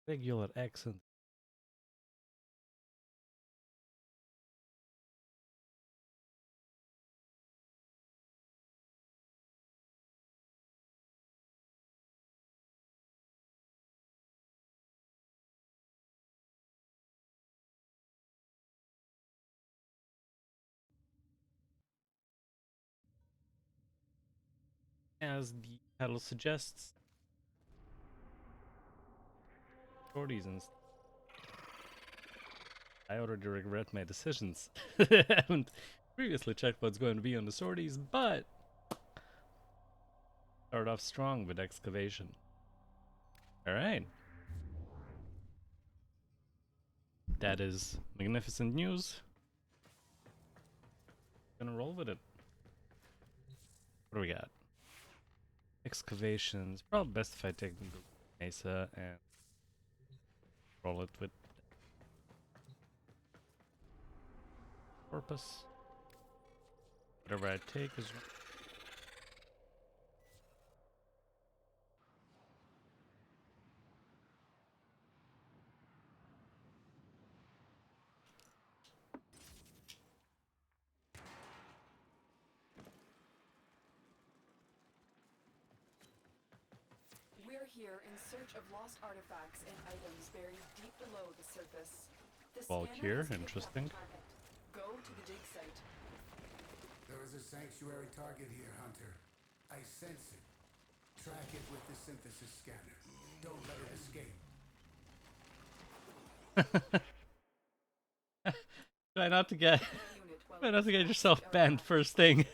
Regular accent. As the title suggests, shorties and I already regret my decisions. I haven't previously checked what's going to be on the sorties, but start off strong with excavation. Alright. That is magnificent news. Gonna roll with it. What do we got? Excavations. Probably best if I take the Mesa and roll it with Corpus. Whatever I take is. We're here in search of lost artifacts and items buried deep below the surface. The Bulk scanner here, has picked up interesting. a target. Go to the dig site. There is a sanctuary target here, Hunter. I sense it. Track it with the synthesis scanner. Don't let it escape. Try not to get Unit while try it not to get extracts yourself the banned artifact. first thing.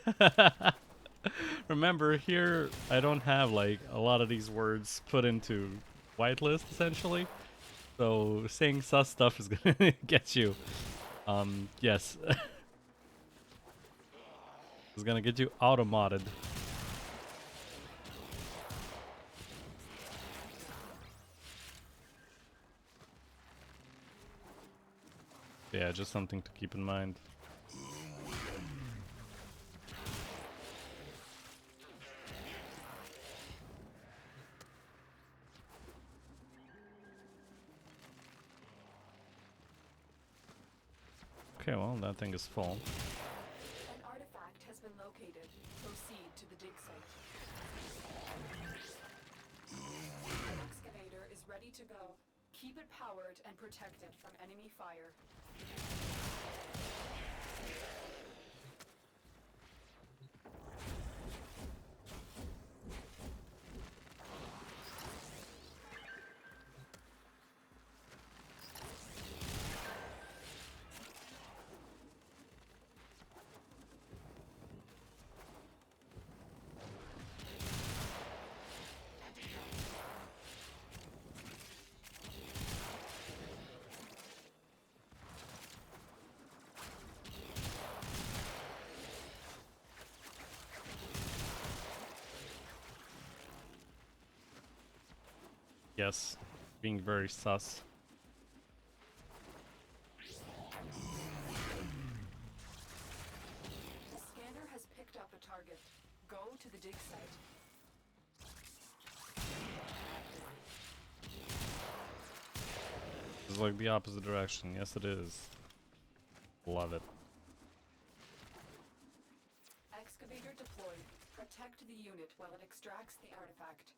Remember here I don't have like a lot of these words put into whitelist essentially. So saying sus stuff is gonna get you. Yes. It's gonna get you auto-modded. Yeah, just something to keep in mind. Okay, well, that thing is full. An artifact has been located. Proceed to the dig site. The excavator is ready to go. Keep it powered and protected from enemy fire. Yes, being very sus. The scanner has picked up a target. Go to the dig site. It's like the opposite direction. Yes, it is. Love it. Excavator deployed. Protect the unit while it extracts the artifact.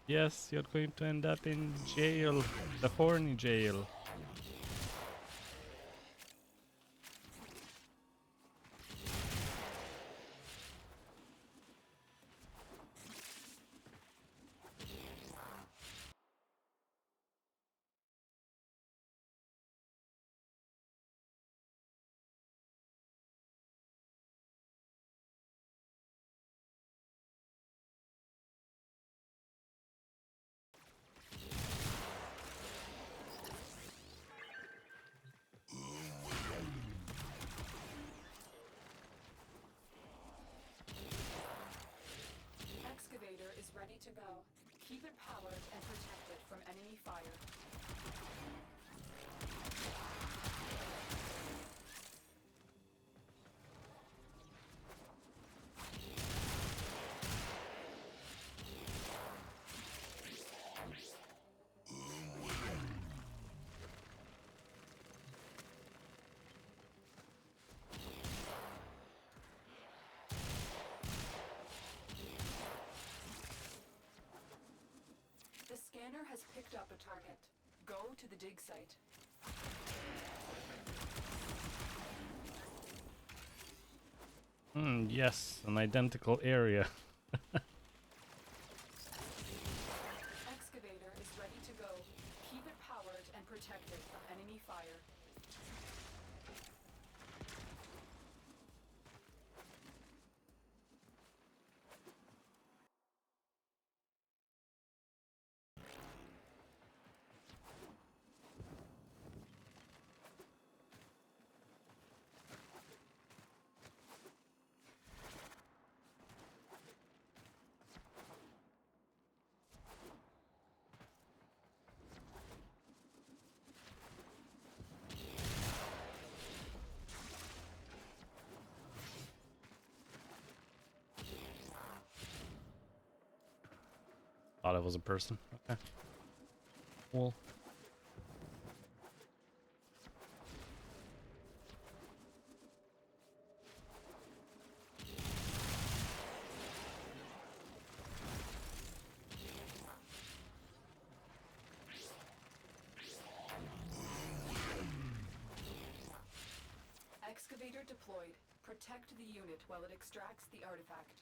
Yes, you're going to end up in jail. The horny jail. to go. Keep it powered and protected from enemy fire. The scanner has picked up a target. Go to the dig site. Yes, an identical area. Excavator is ready to go. Keep it powered and protected from enemy fire. Thought it was a person. Okay. Cool. Excavator deployed. Protect the unit while it extracts the artifact.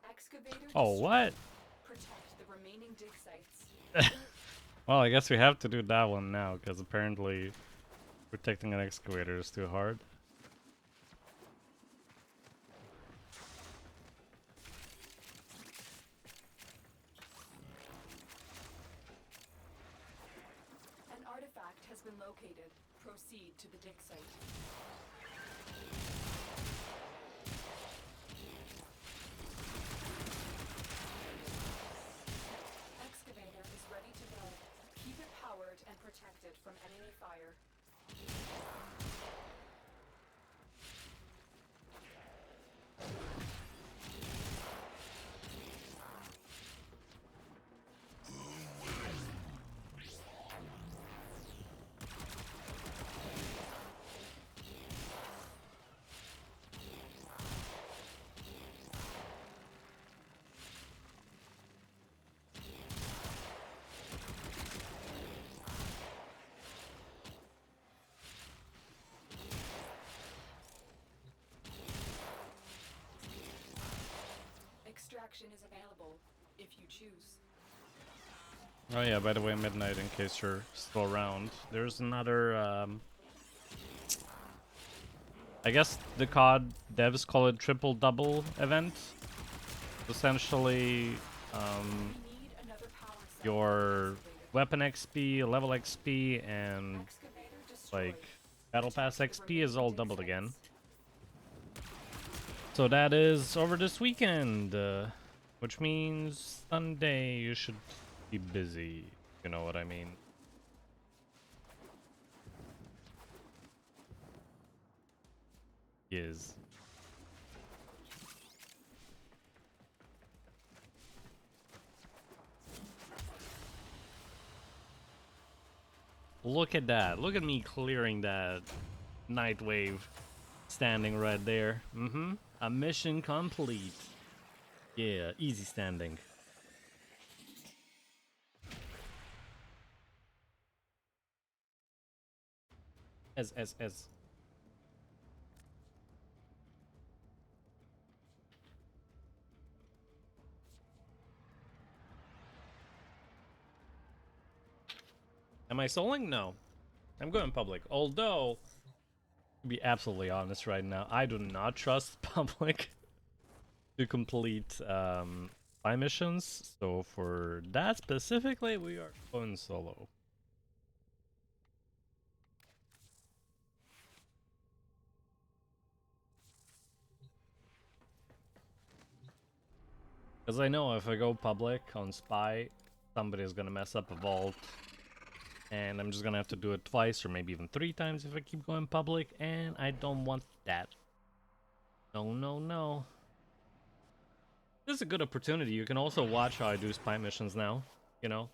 Excavator Oh, destroyed. what? Protect the remaining dig sites. Well, I guess we have to do that one now, because apparently protecting an excavator is too hard. An artifact has been located. Proceed to the dig site. Excavator is ready to go. Keep it powered and protected from enemy fire. Extraction is available if you choose. Oh yeah, by the way, Midnight, in case you're still around, there's another, I guess the COD devs call it triple double event. Essentially, We need another power cell. your weapon XP, level XP, and Excavator destroyed. like Battle Pass Protect the XP is all remaining dig doubled sites. again. So that is over this weekend, which means Sunday you should be busy. You know what I mean? Is. Look at that. Look at me clearing that night wave standing right there. A mission complete. Yeah, easy standing. As. Am I soloing? No. I'm going public. Although, to be absolutely honest right now, I do not trust public. to complete spy missions. So for that specifically, we are going solo. Because I know if I go public on spy, somebody's gonna mess up a vault. And I'm just gonna have to do it twice or maybe even 3 times if I keep going public. And I don't want that. No, no, no. This is a good opportunity. You can also watch how I do spy missions now. You know?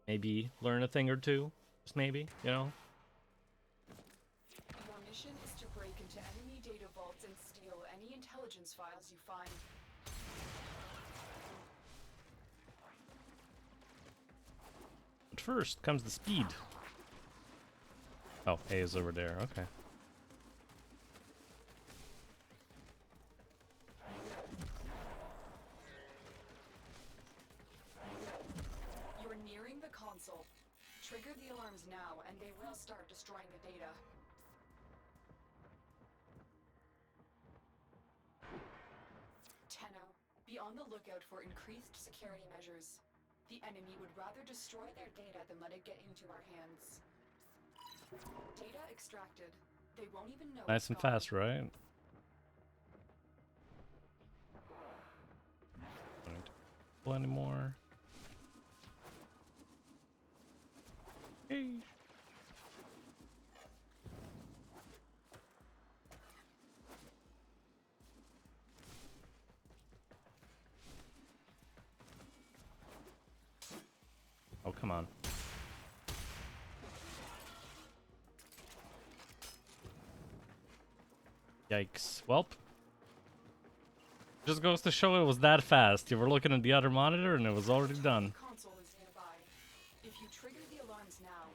Maybe learn a thing or two. Just maybe, you know? Your mission is to break into enemy data vaults and steal any intelligence files you find. But first comes the speed. Oh, A is over there. Okay. You're nearing the console. Trigger the alarms now, and they will start destroying the data. Tenno, be on the lookout for increased security measures. The enemy would rather destroy their data than let it get into our hands. Data extracted. They won't even know. Nice and fast, right? Don't need to pull anymore. Hey. Oh, come on. Yikes. Welp. Just goes to show it was that fast. You were looking at the other monitor and it was already done. Console is nearby. If you trigger the alarms now,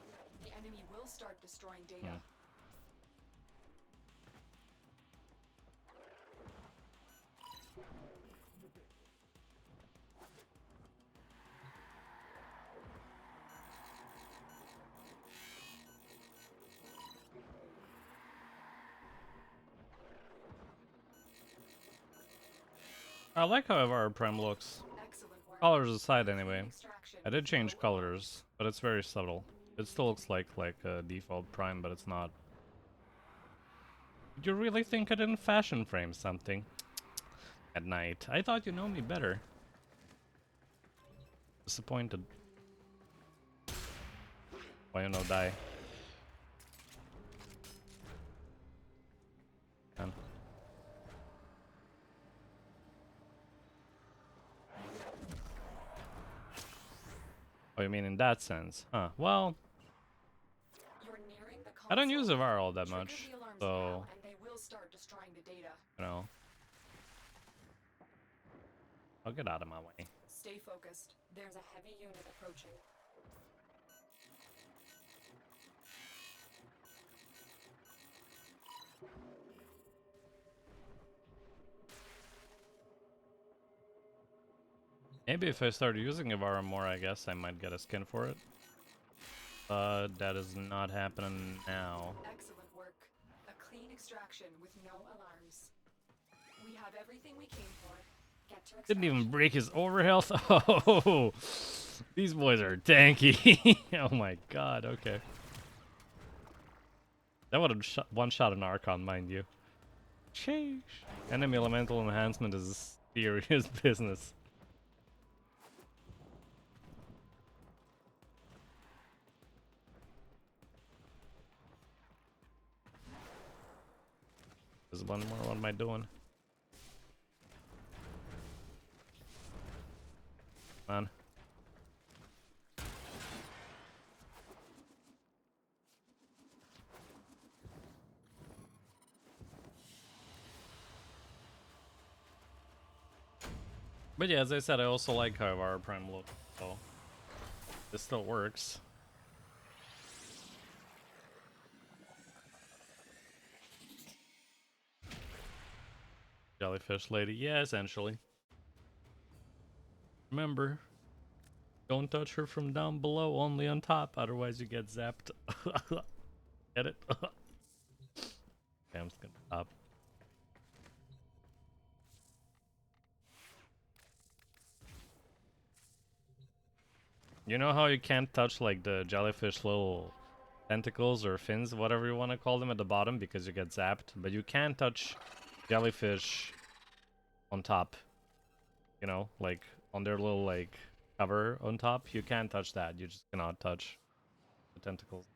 the enemy will start destroying data. I like how our Prime looks. Excellent work. Colors aside anyway. Extraction. I did change colors, but it's very subtle. It still looks like a default Prime, but it's not. You really think I didn't fashion frame something? At night. I thought you know me better. Disappointed. Why you no die? Man. Oh, you mean in that sense? Huh. Well, You're nearing the I don't use console. Avara all that Trigger much, the alarms so, now, and they will start destroying the data. you know. I'll get out of my way. Stay focused. There's a heavy unit approaching. Maybe if I start using Avara more, I guess I might get a skin for it. But that is not happening now. Excellent work. A clean extraction with no alarms. We have everything we came for. Get to Didn't even extraction. break his overhealth. Oh, these boys are tanky. Oh my god, okay. That would have one-shot an Archon, mind you. Sheesh. Enemy elemental enhancement is serious business. There's one more, what am I doing? Man. But yeah, as I said, I also like how our Prime looks, so this still works. Jellyfish lady, yeah, essentially. Remember, don't touch her from down below, only on top, otherwise you get zapped. Get it? Okay, I'm just gonna stop. You know how you can't touch like the jellyfish little tentacles or fins, whatever you want to call them at the bottom because you get zapped, but you can touch jellyfish on top. You know, like on their little like cover on top. You can't touch that. You just cannot touch the tentacles.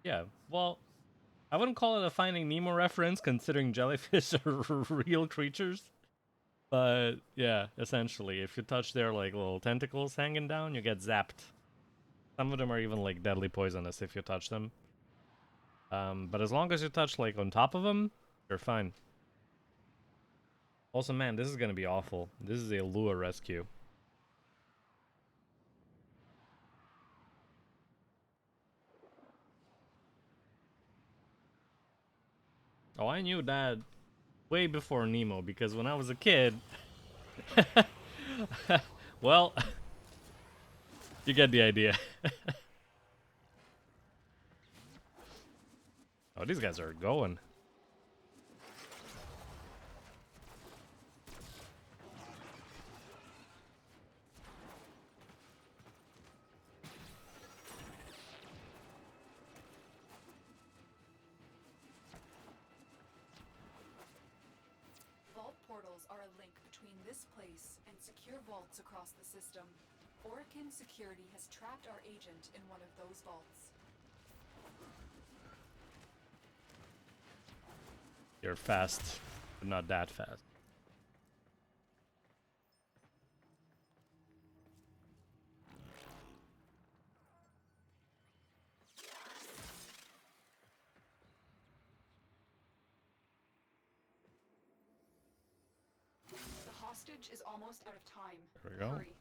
Yeah, well, I wouldn't call it a Finding Nemo reference considering jellyfish are real creatures. But yeah, essentially, if you touch their like little tentacles hanging down, you get zapped. Some of them are even like deadly poisonous if you touch them. But as long as you touch like on top of them, you're fine. Also, man, this is gonna be awful. This is a lure rescue. Oh, I knew that way before Nemo because when I was a kid, well, you get the idea. Oh, these guys are going. Vault portals are a link between this place and secure vaults across the system. Orokin Security has trapped our agent in one of those vaults. You're fast, but not that fast. The hostage is almost out of time. There we go. Hurry.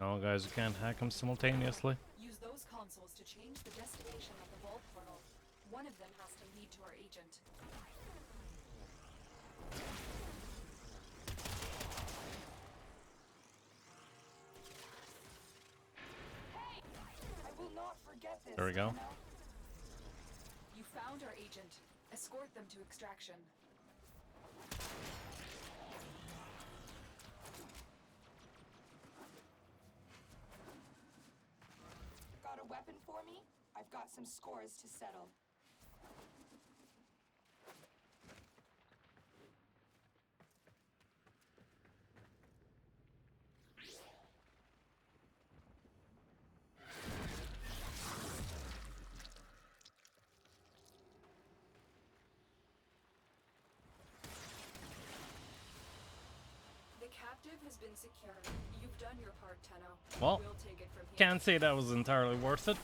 No, guys, you can't hack them simultaneously. Use those consoles to change the destination of the vault portal. One of them has to lead to our agent. Hey! I will not forget this. There we go. You found our agent. Escort them to extraction. Got a weapon for me? I've got some scores to settle. The captive has been secured. You've done your part, Tenno. Well, We'll take it from here. can't say that was entirely worth it.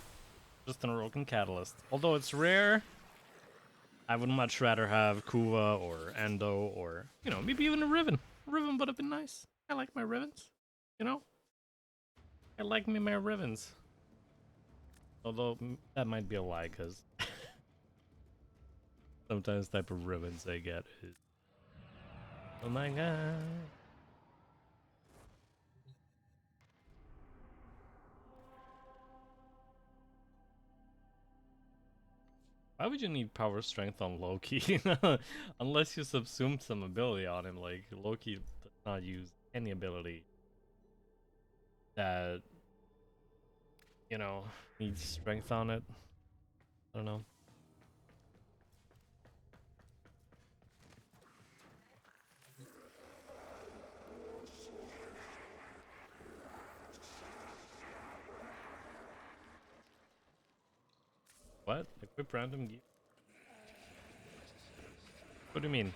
Just an Orokin Catalyst. Although it's rare, I would much rather have Kuva or Endo or, you know, maybe even a Riven. Riven would have been nice. I like my Rivens. You know? I like me my Rivens. Although, that might be a lie, because sometimes the type of Rivens I get is... Oh my god. Why would you need power strength on Loki? Unless you subsume some ability on him, like Loki does not use any ability that, you know, needs strength on it. I don't know. What? Equip random gear? What do you mean?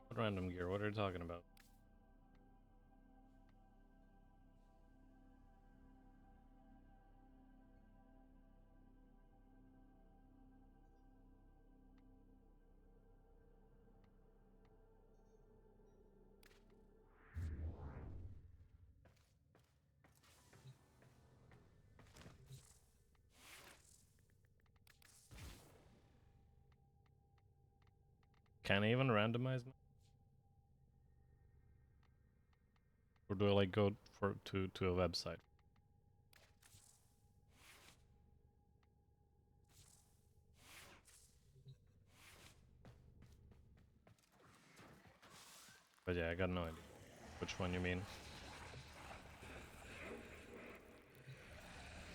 What random gear? What are you talking about? Can I even randomize? Or do I like go to a website? But yeah, I got no idea which one you mean.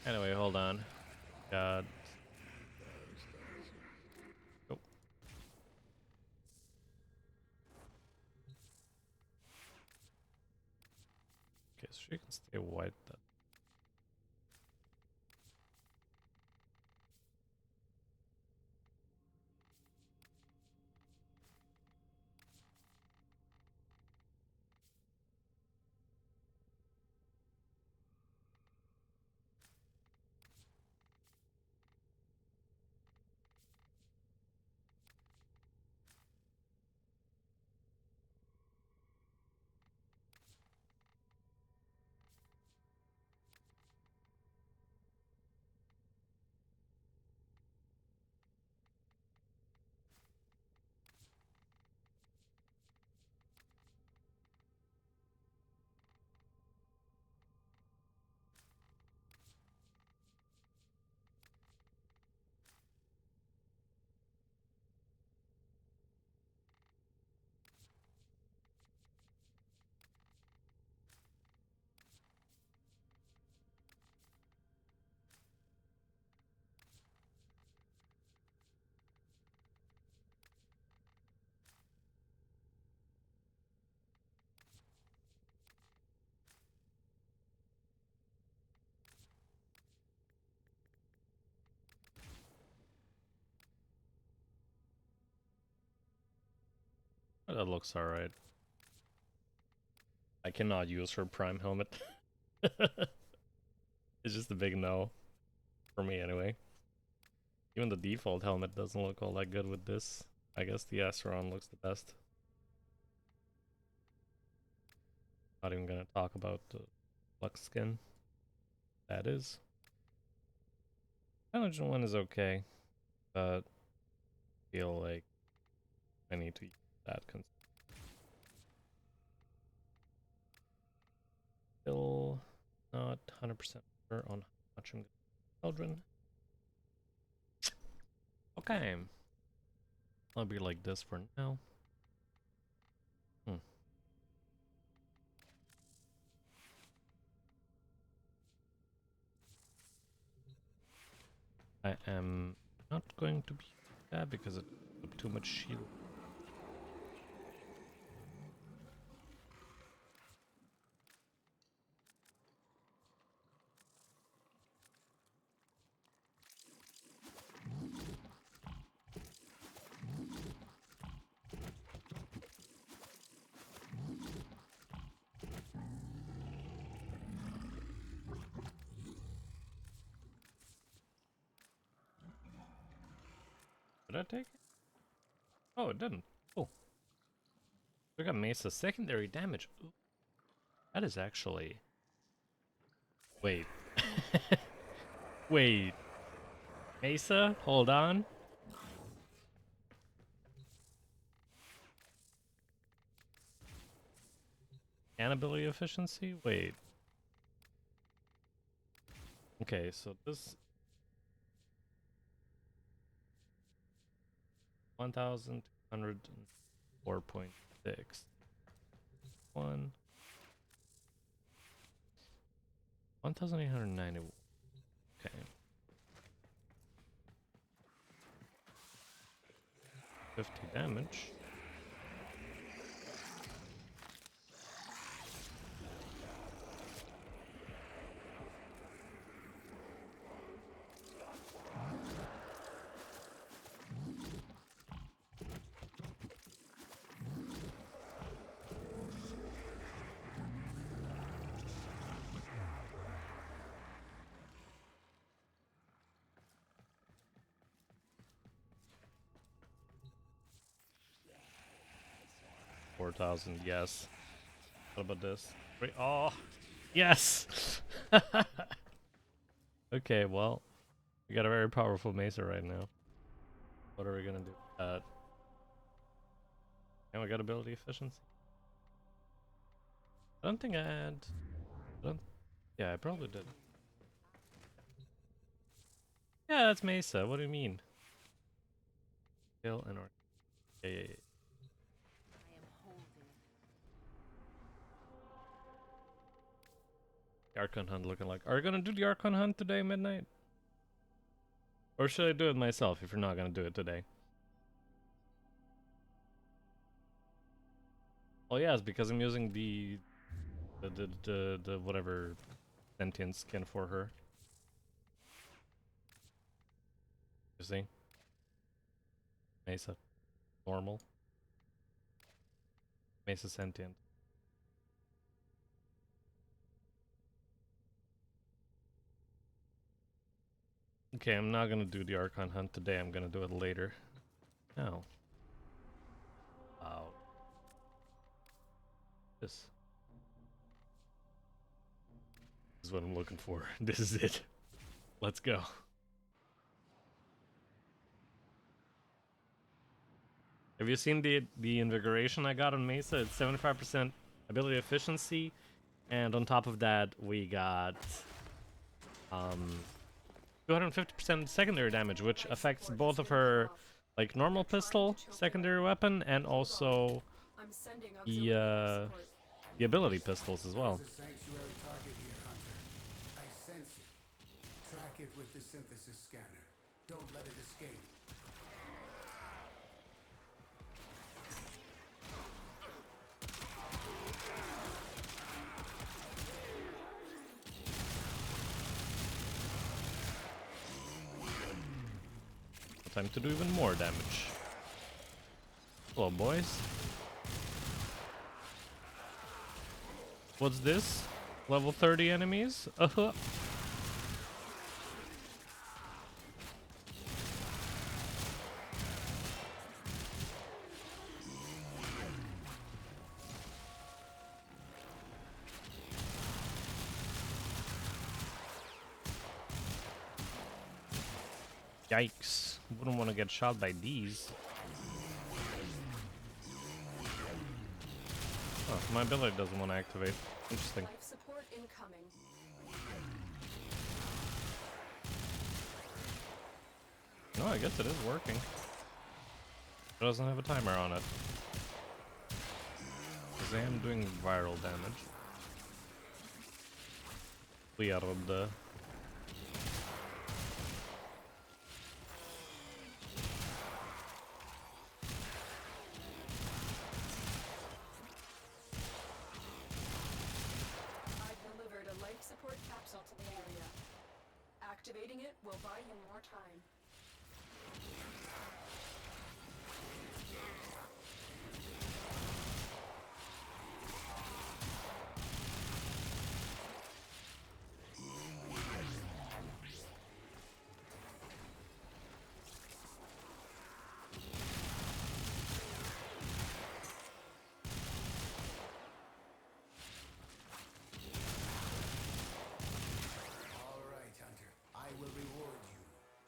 Anyway, hold on. Got... Oh. Okay, so she can stay white then. Oh, that looks alright. I cannot use her prime helmet. It's just a big no. For me, anyway. Even the default helmet doesn't look all that good with this. I guess the Asteron looks the best. Not even gonna talk about the Flux skin. That is. Halogen one is okay, but I feel like I need to use that. Still not 100% sure on how much I'm going to children. Okay. I'll be like this for now. I am not going to be that because it took too much shield. Did I take it? Oh, it didn't. Oh. We got Mesa secondary damage. Ooh. That is actually... Wait. Wait. Mesa? Hold on. And ability efficiency? Wait. Okay, so this... 1,204.6. 1,890. Okay. 50 damage. $4,000, yes. What about this? Wait, oh, yes! Okay, well, we got a very powerful Mesa right now. What are we gonna do? And we got ability efficiency. I don't think I had. I don't, yeah, I probably did. Yeah, that's Mesa. What do you mean? Kill and or. Yeah, yeah, yeah. The Archon Hunt looking like. Are you gonna do the Archon Hunt today, midnight? Or should I do it myself if you're not gonna do it today? Oh yeah, it's because I'm using the whatever sentient skin for her. You see? Mesa. Normal. Mesa sentient. Okay, I'm not gonna do the Archon Hunt today, I'm gonna do it later. No. Wow. This is what I'm looking for. This is it. Let's go. Have you seen the invigoration I got on Mesa? It's 75% ability efficiency, and on top of that we got 250% secondary damage, which affects both of her like normal pistol secondary weapon and also the ability pistols as well. There's a sanctuary target here, Hunter. I sense it. Track it with the synthesis scanner. Don't let it escape. Time to do even more damage. Hello, boys. What's this? Level 30 enemies? Uh-huh. Yikes. Wouldn't want to get shot by these. Oh, my ability doesn't want to activate. Interesting. Life support incoming. No, I guess it is working. It doesn't have a timer on it. Because I am doing viral damage. We are on the... Support capsule to the area. Activating it will buy you more time.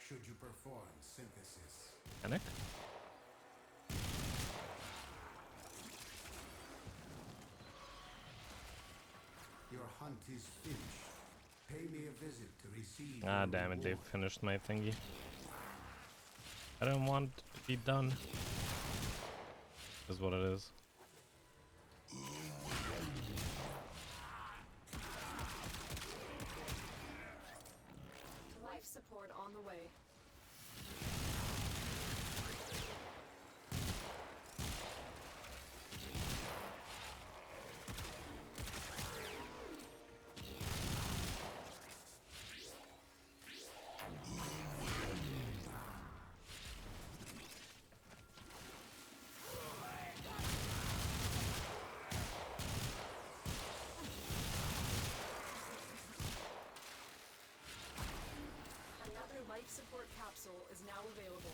Should you perform synthesis? Panic? Your hunt is finished. Pay me a visit to receive. Ah, damn it, they finished my thingy. I don't want to be done. Is what it is. Life support on the way. Life support capsule is now available.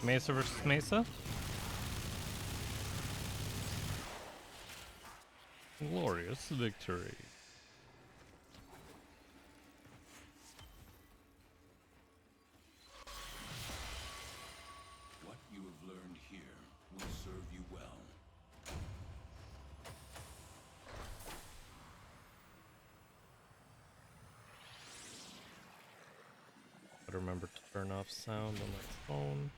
Mesa versus Mesa. Glorious victory. What you have learned here will serve you well. Gotta remember to turn off sound on my phone.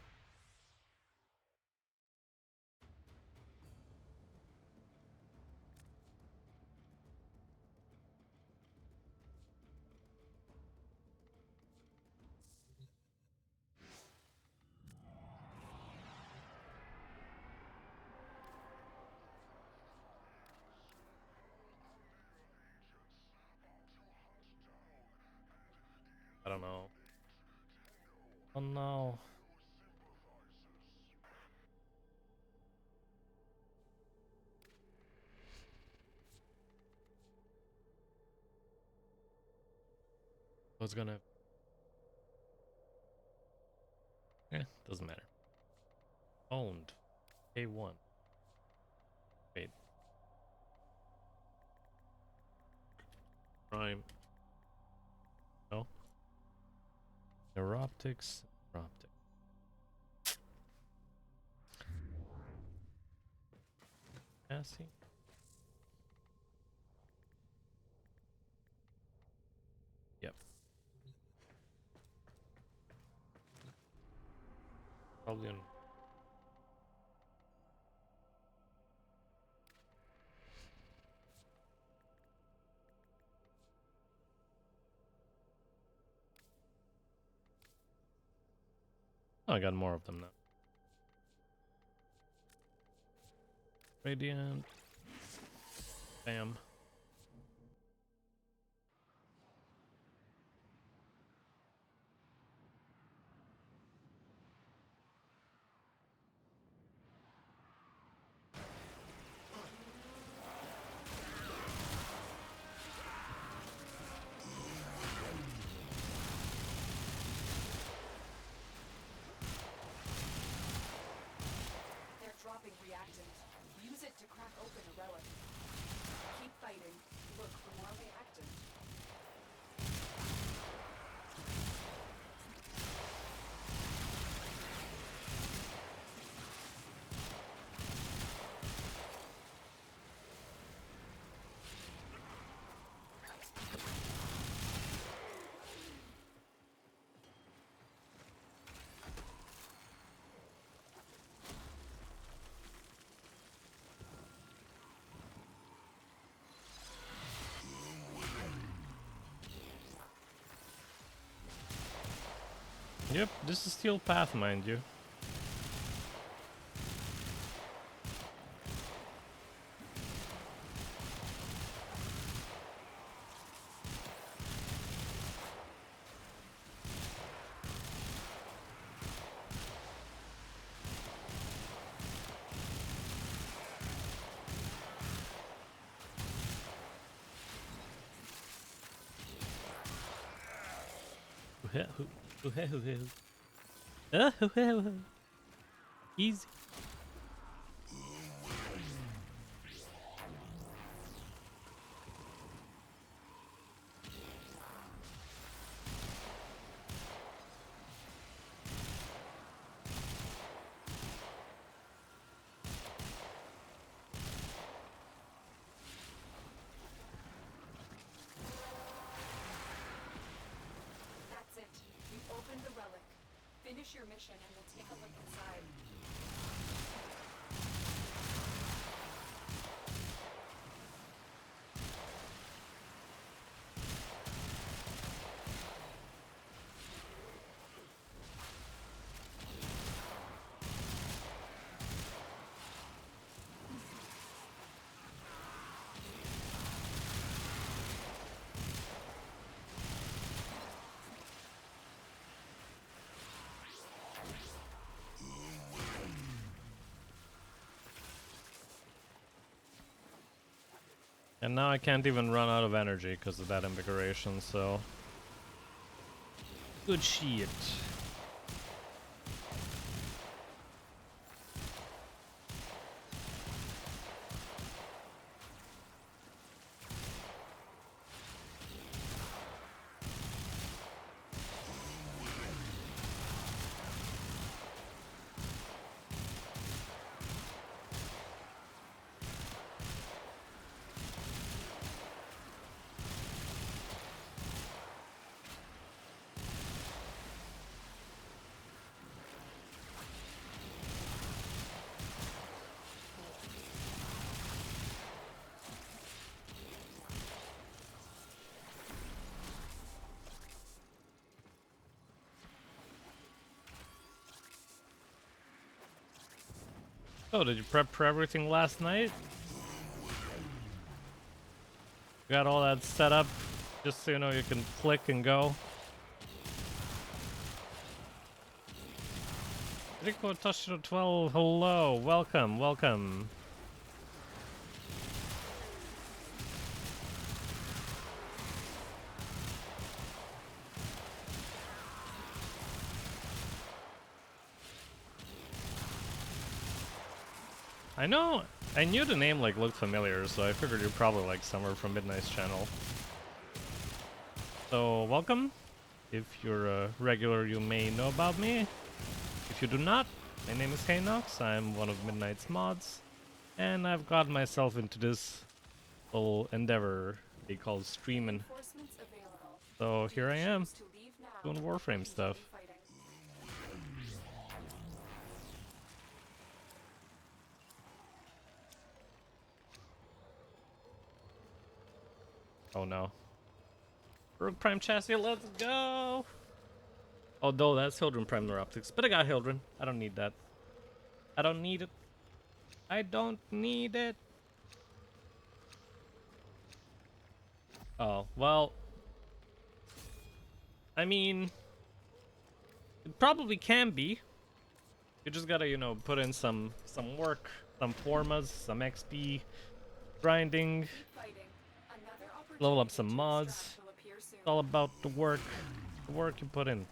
I don't know. Oh no. What's gonna... Eh, doesn't matter. Owned. A1. Wait. Prime. No. Neuroptics. Neuroptic. Passing. Yep. Probably on... Oh, I got more of them now. Radiant. Bam. They're dropping reactant. Use it to crack open a relic. Keep fighting. Look for more reactant. Yep, this is steel path, mind you. Easy. That's it. You opened the relic. Finish your mission and we'll take a look inside. And now I can't even run out of energy because of that invigoration, so... Good shit. Oh, did you prep for everything last night? Got all that set up just so you know you can click and go. Rico Toshiro 12, hello, welcome, welcome. I knew the name like looked familiar, so I figured you're probably like somewhere from Midnight's channel. So welcome. If you're a regular, you may know about me. If you do not, my name is Haynox. I'm one of Midnight's mods, and I've got myself into this little endeavor they call streaming. Reinforcements available. So here I am, Choose to leave now doing Warframe stuff. fighting. Oh no. Rogue Prime chassis, let's go! Although that's Hildren Prime Neuroptics, but I got Hildren. I don't need that. I don't need it. I don't need it. Oh, well. I mean, it probably can be. You just gotta, you know, put in some work, some formas, some XP, grinding, Fighting. Another level up opportunity some to mods. extract will appear soon. It's all about the work you put in.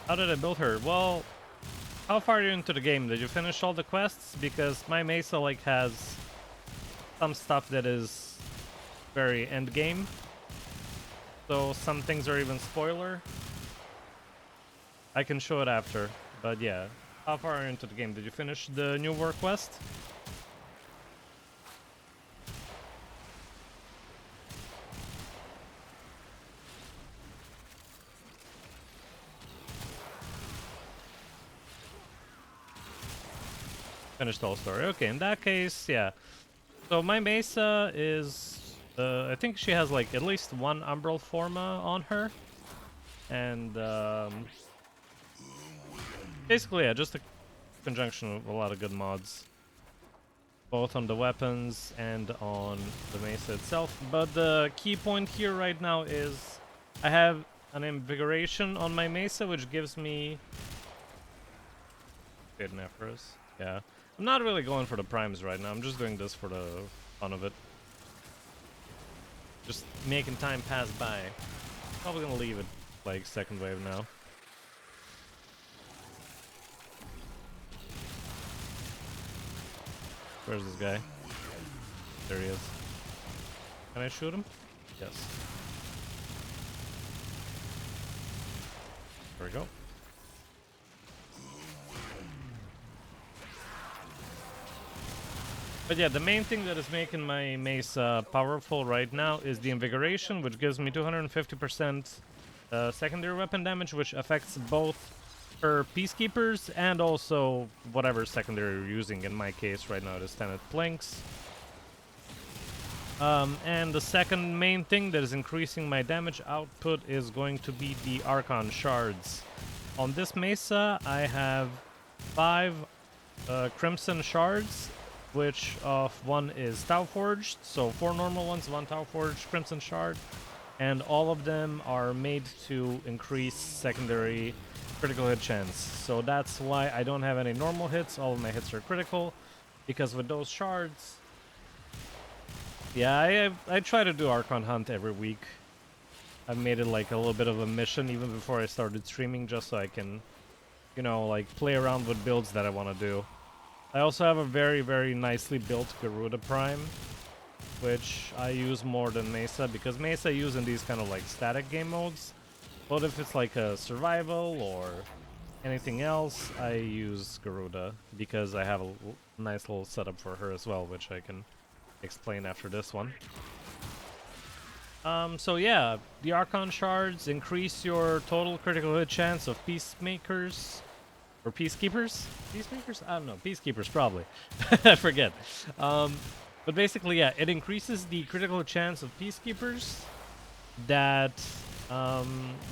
How did I build her? Well, how far are you into the game? Did you finish all the quests? Because my Mesa like has some stuff that is very end game. So some things are even spoiler. I can show it after, but yeah. How far are you into the game? Did you finish the new war quest? Finished the whole story. Okay, in that case, yeah. So my Mesa is, I think she has like at least one Umbral Forma on her. And basically, yeah, just a conjunction of a lot of good mods. Both on the weapons and on the Mesa itself. But the key point here right now is I have an Invigoration on my Mesa, which gives me... Good Nephrus. Yeah. I'm not really going for the primes right now. I'm just doing this for the fun of it. Just making time pass by. Probably gonna leave it like second wave now. Where's this guy? There he is. Can I shoot him? Yes. There we go. But yeah, the main thing that is making my Mesa powerful right now is the Invigoration, which gives me 250% secondary weapon damage, which affects both her Peacekeepers and also whatever secondary you're using. In my case right now it is Tenet Planks. And the second main thing that is increasing my damage output is going to be the Archon Shards. On this Mesa I have 5 Crimson Shards, which of one is Tau Forged, so 4 normal ones, 1 Tau Forged Crimson Shard, and all of them are made to increase secondary critical hit chance. So that's why I don't have any normal hits, all of my hits are critical, because with those shards... Yeah, I try to do Archon Hunt every week. I've made it like a little bit of a mission even before I started streaming, just so I can, you know, like play around with builds that I want to do. I also have a very, very nicely built Garuda Prime, which I use more than Mesa, because Mesa I use in these kind of like static game modes. But if it's like a survival or anything else, I use Garuda, because I have a nice little setup for her as well, which I can explain after this one. So yeah, the Archon Shards increase your total critical hit chance of Peacemakers Or peacekeepers? Peacemakers? I don't know. Peacekeepers, probably. I forget. But basically, yeah, it increases the critical chance of peacekeepers that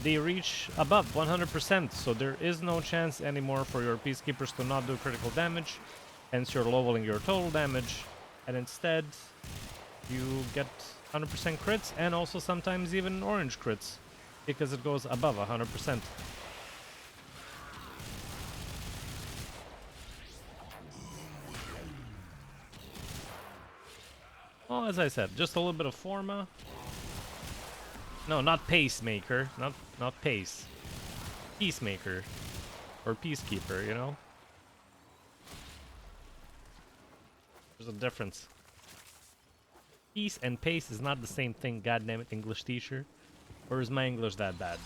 they reach above 100%. So there is no chance anymore for your peacekeepers to not do critical damage. Hence, you're leveling your total damage. And instead, you get 100% crits and also sometimes even orange crits because it goes above 100%. Well, as I said, just a little bit of forma. No, not pacemaker, not pace. Peacemaker or peacekeeper, you know? There's a difference. Peace and pace is not the same thing, goddammit, English teacher. Or is my English that bad?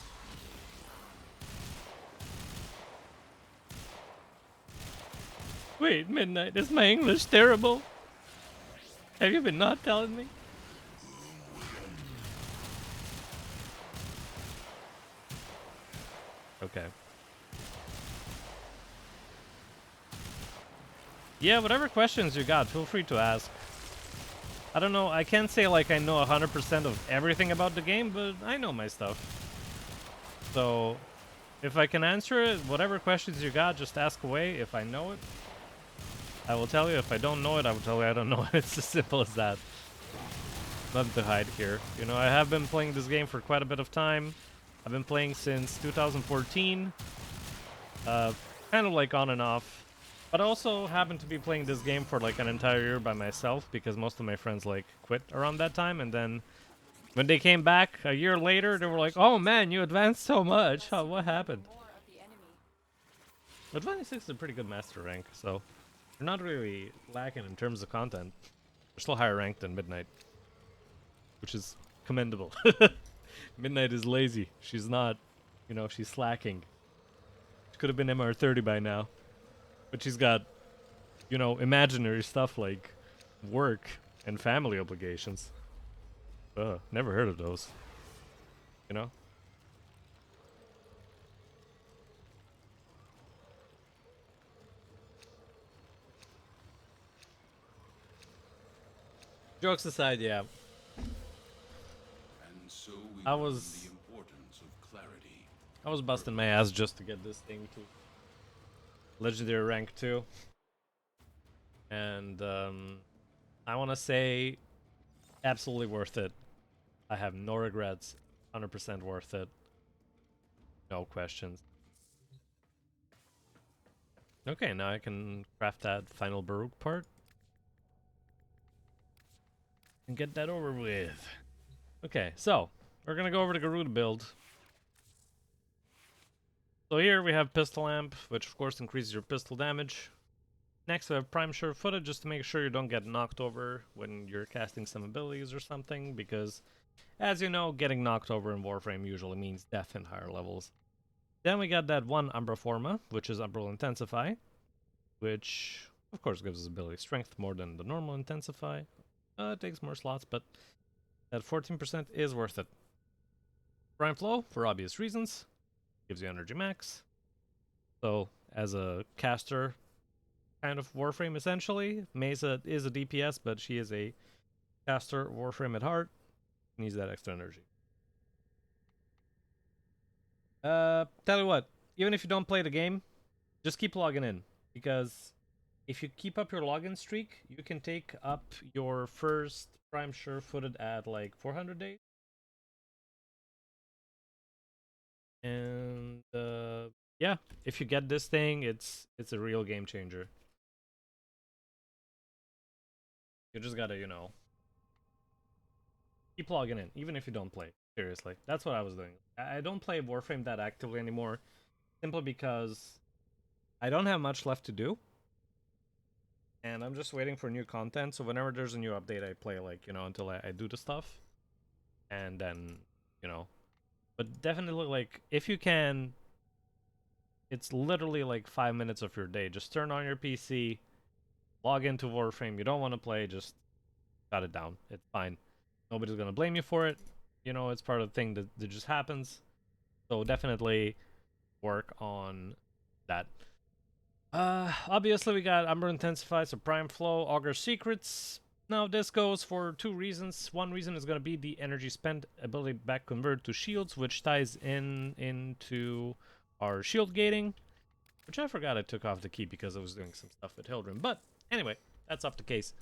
Wait, Midnight, is my English terrible? Have you been not telling me? Okay. Yeah, whatever questions you got, feel free to ask. I don't know, I can't say like I know 100% of everything about the game, but I know my stuff. So, if I can answer it, whatever questions you got, just ask away. If I know it, I will tell you. If I don't know it, I will tell you I don't know it. It's as simple as that. Nothing to hide here. You know, I have been playing this game for quite a bit of time. I've been playing since 2014. Kind of like on and off. But I also happened to be playing this game for like an entire year by myself because most of my friends like quit around that time, and then when they came back a year later, they were like, "Oh man, you advanced so much. Oh, what happened?" More of the enemy. But 26 is a pretty good master rank, so you're not really lacking in terms of content. You're still higher ranked than Midnight, which is commendable. Midnight is lazy. She's not, you know, she's slacking. She could have been MR30 by now. But she's got, you know, imaginary stuff like work and family obligations. Never heard of those. You know? Jokes aside, yeah. And so we I learn was- the importance of clarity. I was busting my ass just to get this thing to Legendary rank 2. And I want to say absolutely worth it. I have no regrets. 100% worth it. No questions. Okay, now I can craft that final Baruch part. And get that over with. Okay, so we're gonna go over to Garuda build. So here we have Pistol Amp, which of course increases your pistol damage. Next we have Prime Sure Footed, just to make sure you don't get knocked over when you're casting some abilities or something, because as you know, getting knocked over in Warframe usually means death in higher levels. Then we got that one Umbra Forma, which is Umbral Intensify, which of course gives us ability strength more than the normal Intensify. It takes more slots, but that 14% is worth it. Prime Flow, for obvious reasons, gives you energy max. So, as a caster kind of Warframe, essentially, Mesa is a DPS, but she is a caster Warframe at heart. Needs that extra energy. Tell you what, even if you don't play the game, just keep logging in, because if you keep up your login streak, you can take up your first Prime Sure Footed at like 400 days. And yeah, if you get this thing, it's a real game changer. You just gotta, you know, keep logging in, even if you don't play. Seriously, that's what I was doing. I don't play Warframe that actively anymore, simply because I don't have much left to do. And I'm just waiting for new content, so whenever there's a new update, I play, like, you know, until I do the stuff. And then, you know. But definitely, like, if you can, it's literally like 5 minutes of your day. Just turn on your PC, log into Warframe. You don't want to play, just shut it down. It's fine. Nobody's gonna blame you for it. You know, it's part of the thing that just happens. So definitely work on that. Obviously we got Umber Intensify, so Prime Flow, Augur Secrets. Now this goes for two reasons. One reason is going to be the energy spent ability back convert to shields, which ties into our shield gating, which I forgot I took off the key because I was doing some stuff with Hildren. But anyway, that's off the case.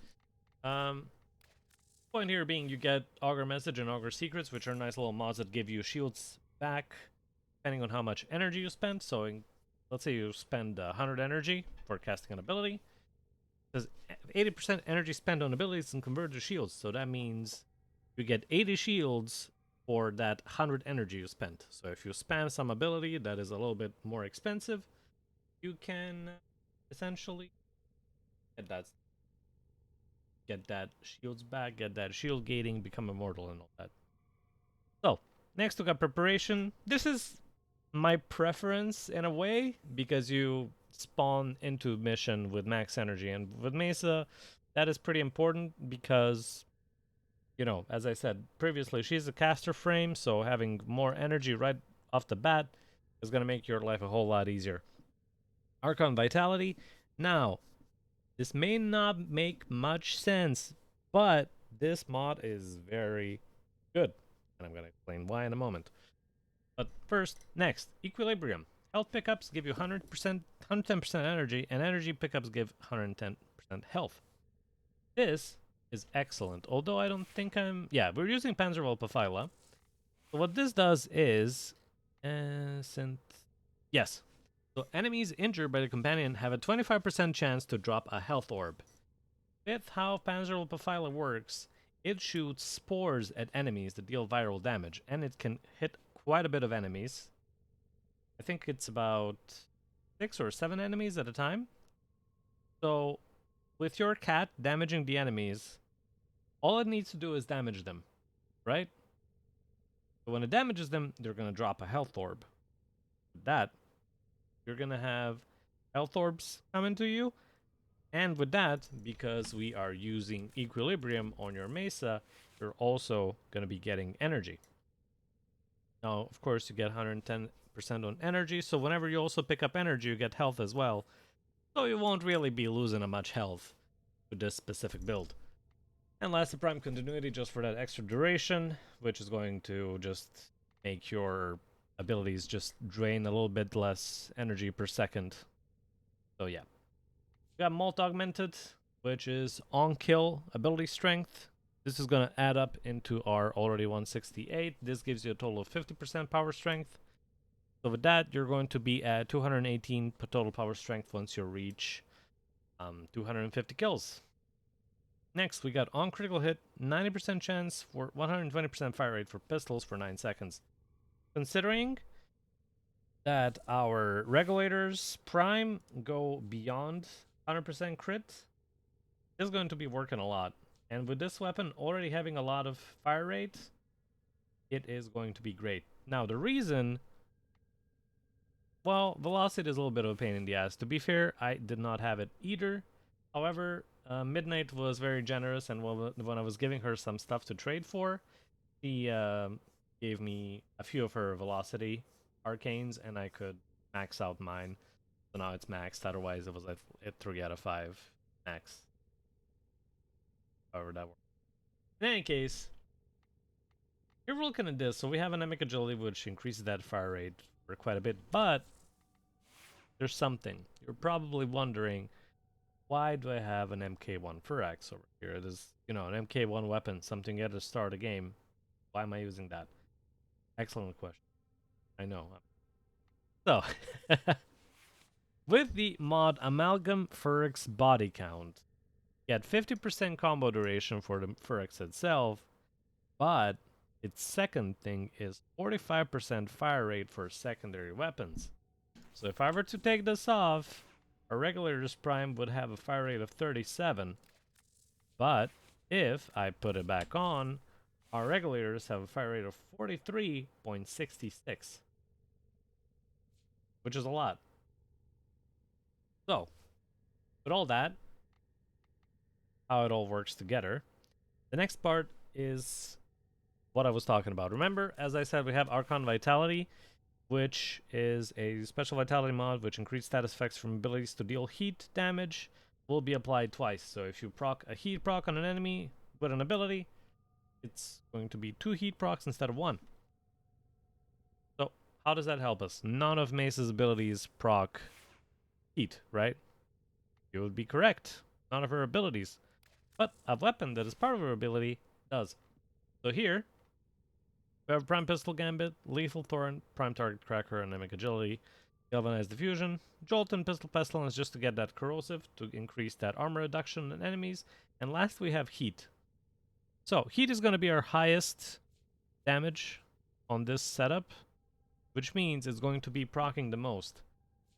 Point here being you get Augur Message and Augur Secrets, which are nice little mods that give you shields back depending on how much energy you spend. So let's say you spend 100 energy for casting an ability. It says 80% energy spent on abilities and convert to shields. So that means you get 80 shields for that 100 energy you spent. So if you spam some ability that is a little bit more expensive, you can essentially get that shields back, get that shield gating, become immortal and all that. So next we got preparation. This is my preference in a way because you spawn into mission with max energy, and with Mesa that is pretty important because, you know, as I said previously, she's a caster frame, so having more energy right off the bat is going to make your life a whole lot easier. Archon Vitality. Now, this may not make much sense, but this mod is very good, and I'm going to explain why in a moment. But first, next, Equilibrium. Health pickups give you 110% energy, and energy pickups give 110% health. This is excellent, although I don't think yeah, we're using Panzerwelpaphyla. So what this does is... yes. So enemies injured by the companion have a 25% chance to drop a health orb. With how Panzerwelpaphyla works, it shoots spores at enemies that deal viral damage, and it can hit quite a bit of enemies. I think it's about 6 or 7 enemies at a time. So with your cat damaging the enemies, all it needs to do is damage them, right? So when it damages them, they're going to drop a health orb. With that, you're going to have health orbs coming to you. And with that, because we are using Equilibrium on your Mesa, you're also going to be getting energy. Now, of course, you get 110% on energy, so whenever you also pick up energy, you get health as well. So you won't really be losing much health with this specific build. And last, the Prime Continuity, just for that extra duration, which is going to just make your abilities just drain a little bit less energy per second. So yeah. We got Molt Augmented, which is on-kill ability strength. This is going to add up into our already 168. This gives you a total of 50% power strength. So with that, you're going to be at 218 total power strength once you reach 250 kills. Next, we got on critical hit, 90% chance for 120% fire rate for pistols for 9 seconds. Considering that our regulators prime go beyond 100% crit, this is going to be working a lot. And with this weapon already having a lot of fire rate, it is going to be great. Now, the reason... well, velocity is a little bit of a pain in the ass. To be fair, I did not have it either. However, Midnight was very generous, and when I was giving her some stuff to trade for, she gave me a few of her velocity arcanes, and I could max out mine. So now it's maxed, otherwise it was at 3 out of 5 max. However that works. In any case, you're looking at this, so we have an Anemic Agility, which increases that fire rate for quite a bit, but there's something. You're probably wondering, why do I have an MK1 Furax over here? It is, you know, an MK1 weapon, something you had to start a game. Why am I using that? Excellent question. I know. So, with the mod Amalgam Furix Body Count, you get 50% combo duration for the Furix itself, but its second thing is 45% fire rate for secondary weapons. So if I were to take this off, our Regulators Prime would have a fire rate of 37, but if I put it back on, our Regulators have a fire rate of 43.66, which is a lot. So, with all that, how it all works together, the next part is what I was talking about. Remember, as I said, we have Archon Vitality. which is a special vitality mod which increased status effects from abilities to deal heat damage, will be applied twice. So if you proc a heat proc on an enemy with an ability, it's going to be 2 heat procs instead of 1. So how does that help us? None of Mace's abilities proc heat, right? You would be correct. None of her abilities. But a weapon that is part of her ability does. So here, we have Prime Pistol Gambit, Lethal Torrent, Prime Target Cracker, Anemic Agility, Galvanized Diffusion, Jolt and Pistol Pestilence just to get that corrosive, to increase that armor reduction in enemies, and last we have Heat. So, Heat is going to be our highest damage on this setup, which means it's going to be proccing the most.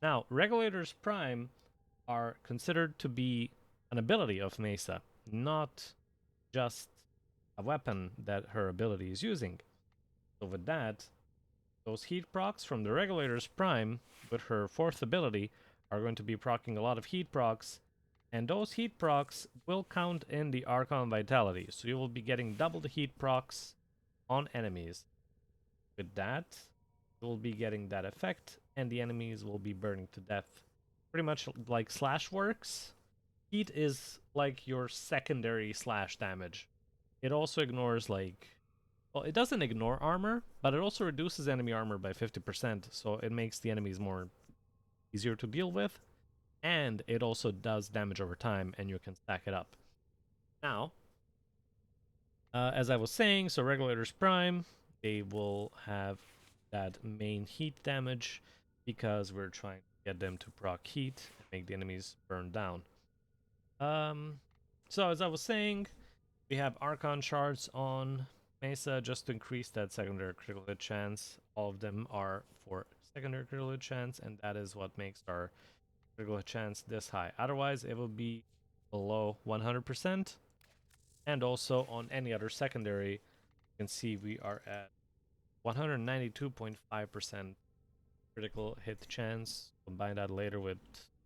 Now, Regulators Prime are considered to be an ability of Mesa, not just a weapon that her ability is using. So with that, those heat procs from the Regulator's Prime with her 4th ability are going to be proccing a lot of heat procs, and those heat procs will count in the Archon Vitality, so you will be getting double the heat procs on enemies. With that, you will be getting that effect, and the enemies will be burning to death. Pretty much like Slash works, Heat is like your secondary Slash damage. It also ignores well, it doesn't ignore armor, but it also reduces enemy armor by 50%, so it makes the enemies more easier to deal with, and it also does damage over time, and you can stack it up. Now, as I was saying, so Regulators Prime, they will have that main heat damage, because we're trying to get them to proc heat and make the enemies burn down. So as I was saying, we have Archon shards on Mesa just to increase that secondary critical hit chance. All of them are for secondary critical hit chance, and that is what makes our critical hit chance this high. Otherwise, it will be below 100%. And also on any other secondary, you can see we are at 192.5% critical hit chance. Combine that later with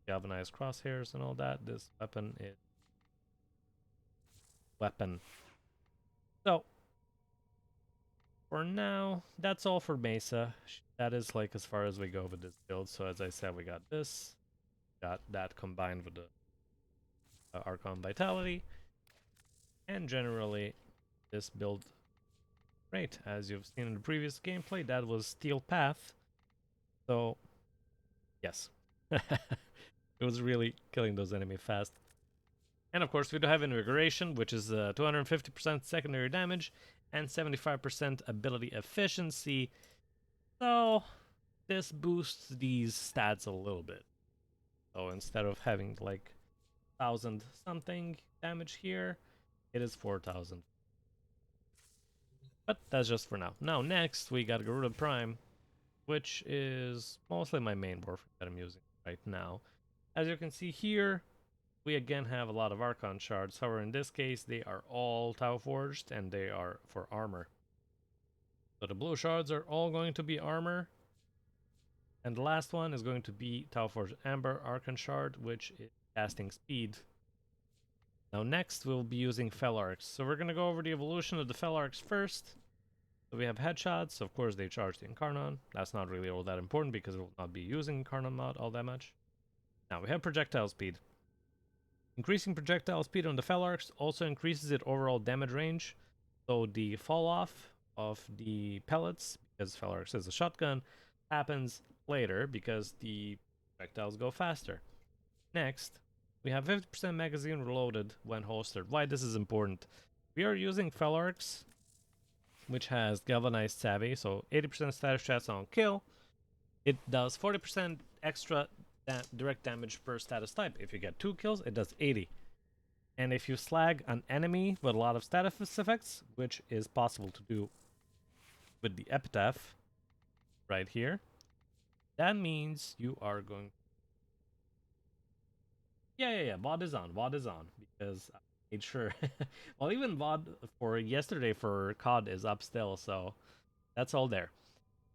galvanized crosshairs and all that. This weapon is weapon. So for now, that's all for Mesa. That is like as far as we go with this build. So as I said, we got this, got that combined with the Archon Vitality, and generally this build great. As you've seen in the previous gameplay, that was Steel Path. So yes, it was really killing those enemies fast. And of course, we do have Invigoration, which is 250% secondary damage and 75% ability efficiency. So this boosts these stats a little bit. So instead of having like 1,000 something damage here, it is 4,000. But that's just for now. Now next, we got Garuda Prime, which is mostly my main Warframe that I'm using right now. As you can see here, we again have a lot of Archon shards. However, in this case, they are all Tau Forged, and they are for armor. So the blue shards are all going to be armor. And the last one is going to be Tau Forged Amber Archon Shard, which is casting speed. Now next, we'll be using Fel Arcs. So we're going to go over the evolution of the Fel Arcs first. So we have headshots. Of course, they charge the Incarnon. That's not really all that important because it will not be using Incarnon mod all that much. Now we have projectile speed. Increasing projectile speed on the Fel Arcs also increases its overall damage range. So the fall off of the pellets, because Fel Arcs is a shotgun, happens later because the projectiles go faster. Next, we have 50% magazine reloaded when holstered. Why this is important? We are using Fel Arcs, which has Galvanized Savvy, so 80% status chance on kill. It does 40% extra direct damage per status type. If you get 2 kills, it does 80. And if you slag an enemy with a lot of status effects, which is possible to do with the Epitaph right here, that means you are going... Yeah, VOD is on, because I made sure. Well, even VOD for yesterday for COD is up still, so that's all there.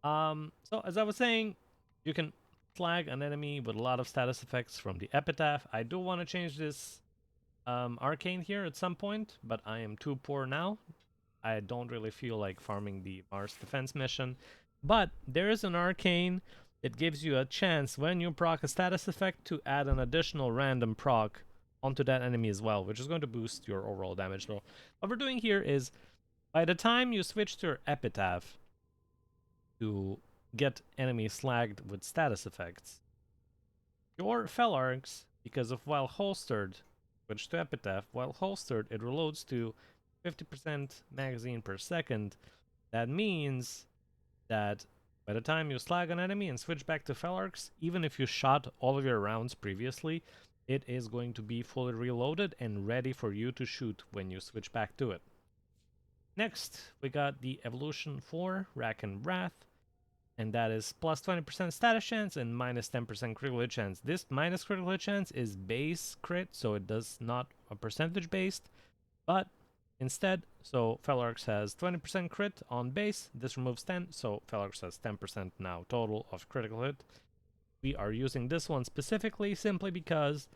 So as I was saying, you can flag an enemy with a lot of status effects from the Epitaph. I do want to change this arcane here at some point, but I am too poor now. I don't really feel like farming the Mars defense mission. But there is an arcane that gives you a chance when you proc a status effect to add an additional random proc onto that enemy as well, which is going to boost your overall damage. So what we're doing here is, by the time you switch to your epitaph to get enemies slagged with status effects, your Felargs, because of while holstered, switch to epitaph, while holstered it reloads to 50% magazine per second. That means that by the time you slag an enemy and switch back to Felargs, even if you shot all of your rounds previously, it is going to be fully reloaded and ready for you to shoot when you switch back to it. Next, we got the Evolution 4, Rack and Wrath, and that is plus 20% status chance and minus 10% critical hit chance. This minus critical hit chance is base crit, so it does not a percentage based, but instead, so Felarx has 20% crit on base, this removes 10, so Felarx has 10% now total of critical hit. We are using this one specifically simply because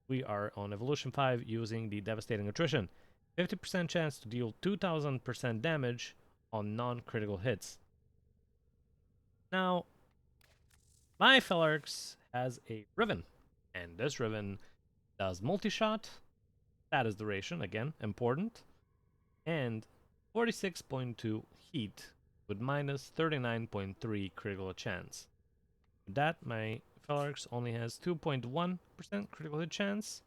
we are on Evolution 5 using the Devastating Attrition. 50% chance to deal 2000% damage on non-critical hits. Now, my Felarx has a Riven, and this Riven does multi-shot, status duration, again, important, and 46.2 heat with minus 39.3 critical chance. With that, my Felarx only has 2.1% critical hit chance.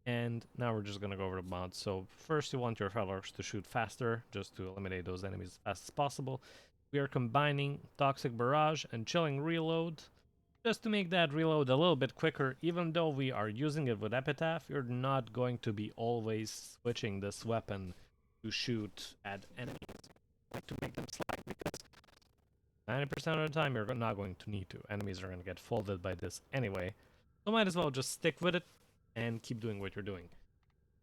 And now we're just going to go over the mods. So first you want your Felarx to shoot faster, just to eliminate those enemies as fast as possible. We are combining Toxic Barrage and Chilling Reload, just to make that reload a little bit quicker. Even though we are using it with Epitaph, you're not going to be always switching this weapon to shoot at enemies, like to make them slag, because 90% of the time you're not going to need to. Enemies are going to get folded by this anyway. So might as well just stick with it and keep doing what you're doing.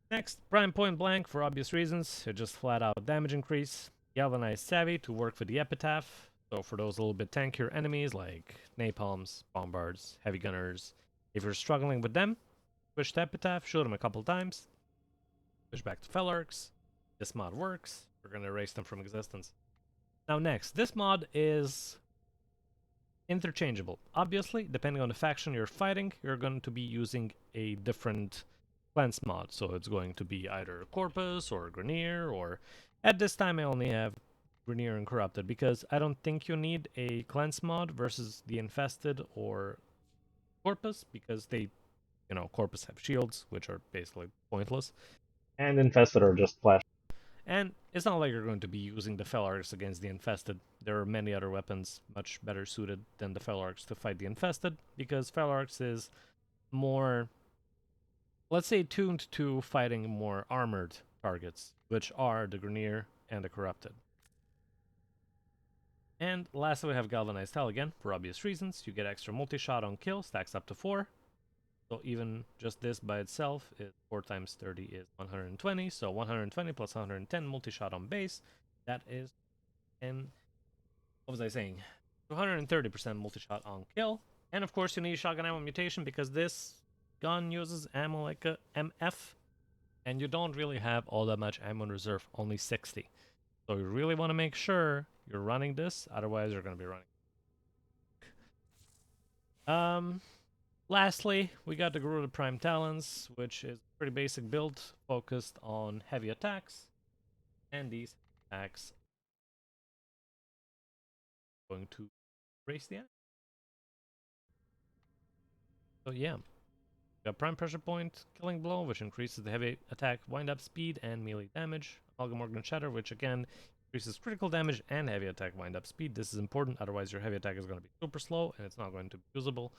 Next, Prime Point Blank for obvious reasons. It just flat out damage increase. Galvanized Savvy to work with the Epitaph. So for those a little bit tankier enemies like Napalms, Bombards, Heavy Gunners, if you're struggling with them, switch to Epitaph, shoot them a couple times, switch back to Felarx. This mod works. We're going to erase them from existence. Now next, this mod is interchangeable. Obviously, depending on the faction you're fighting, you're going to be using a different cleanse mod. So it's going to be either Corpus or Grenier, or at this time I only have Grenier and Corrupted, because I don't think you need a cleanse mod versus the Infested or Corpus, because they, Corpus have shields, which are basically pointless, and Infested are just flash. And it's not like you're going to be using the Felarx against the Infested. There are many other weapons much better suited than the Felarx to fight the Infested, because Felarx is more, let's say, tuned to fighting more armored targets, which are the Grenier and the Corrupted. And lastly, we have Galvanized Hell again, for obvious reasons. You get extra multi-shot on kill, stacks up to 4. So even just this by itself, 4 times 30 is 120. So 120 plus 110 multi-shot on base. That is, and what was I saying? 230% multi-shot on kill. And of course you need shotgun ammo mutation, because this gun uses ammo like a MF. And you don't really have all that much ammo in reserve, only 60. So you really want to make sure you're running this, otherwise you're going to be running. Lastly, we got the Garuda Prime Talons, which is a pretty basic build focused on heavy attacks. And these attacks are going to raise the enemy. So yeah, we got Prime Pressure Point, Killing Blow, which increases the heavy attack wind-up speed and melee damage. Amalgamorgan Shatter, which again increases critical damage and heavy attack wind-up speed. This is important, otherwise your heavy attack is going to be super slow and it's not going to be usable.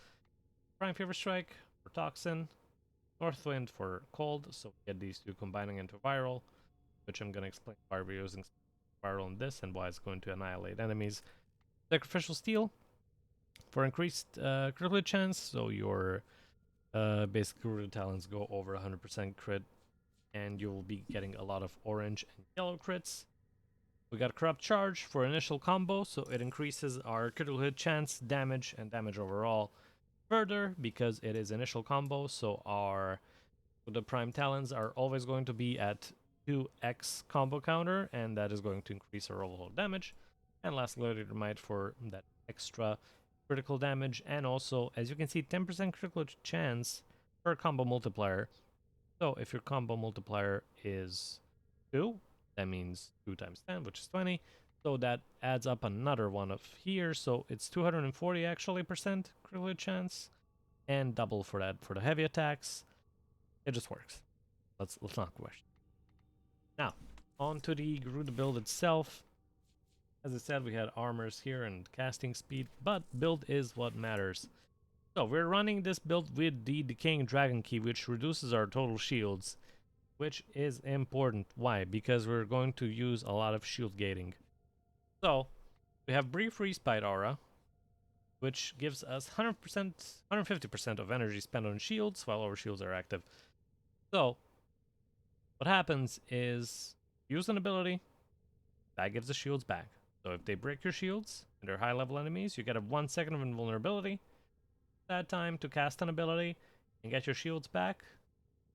Prime Fever Strike for Toxin, Northwind for Cold, so we get these two combining into Viral, which I'm going to explain why we're using Viral in this and why it's going to annihilate enemies. Sacrificial Steel for increased critical chance, so your basic Garuda Talons go over 100% crit, and you will be getting a lot of orange and yellow crits. We got Corrupt Charge for initial combo, so it increases our critical hit chance, damage, and damage overall further, because it is initial combo, so the Prime Talons are always going to be at 2x combo counter, and that is going to increase our overall damage. and last gladiator might for that extra critical damage, and also, as you can see, 10% critical chance per combo multiplier. So if your combo multiplier is 2, that means 2 times 10, which is 20. So that adds up another one of here, so it's 240 actually percent critical chance, and double for that for the heavy attacks. It just works. Let's not question. Now, on to the Garuda build itself. As I said, we had armors here and casting speed, but build is what matters. So we're running this build with the Decaying Dragon Key, which reduces our total shields, which is important. Why? Because we're going to use a lot of shield gating. So we have Brief Respite Aura, which gives us 100%, 150% of energy spent on shields while our shields are active. So what happens is, use an ability, that gives the shields back. So if they break your shields and they're high level enemies, you get a 1 second of invulnerability. That time to cast an ability and get your shields back,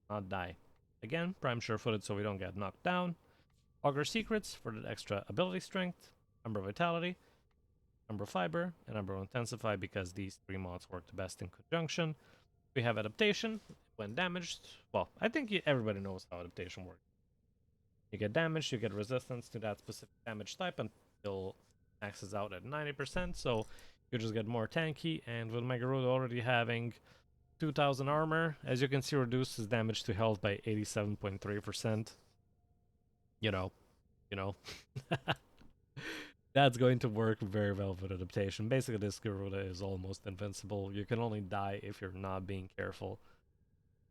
not die. Again, Prime Sure-Footed so we don't get knocked down. Augur Secrets for the extra ability strength, Umbra Vitality, Umbra Fiber, and Umbra Intensify because these 3 mods work the best in conjunction. We have Adaptation. When damaged, well, I think everybody knows how Adaptation works. You get damaged, you get resistance to that specific damage type until maxes out at 90%, so you just get more tanky, and with my Garuda already having 2000 armor, as you can see, reduces damage to health by 87.3%. You know. That's going to work very well with Adaptation. Basically, this Garuda is almost invincible. You can only die if you're not being careful.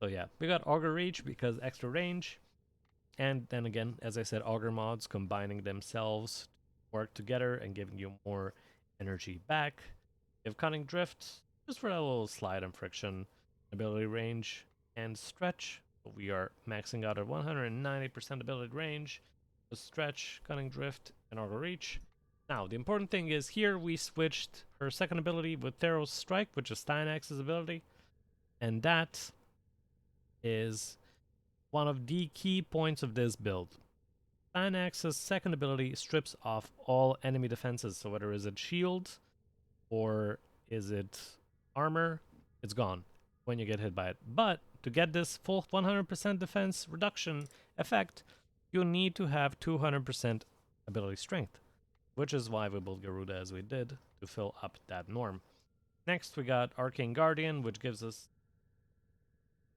So yeah, we got Augur Reach because extra range. And then again, as I said, Augur mods combining themselves work together and giving you more energy back. You have Cunning Drift, just for that little slide and friction, ability range, and stretch. So we are maxing out at 190% ability range, with stretch, Cunning Drift, and Augur Reach. Now, the important thing is here we switched her second ability with Theros Strike, which is Styanax's ability, and that is one of the key points of this build. Styanax's second ability strips off all enemy defenses, so whether is it shield or is it armor, it's gone when you get hit by it. But to get this full 100% defense reduction effect, you need to have 200% ability strength, which is why we built Garuda as we did, to fill up that norm. Next, we got Arcane Guardian, which gives us,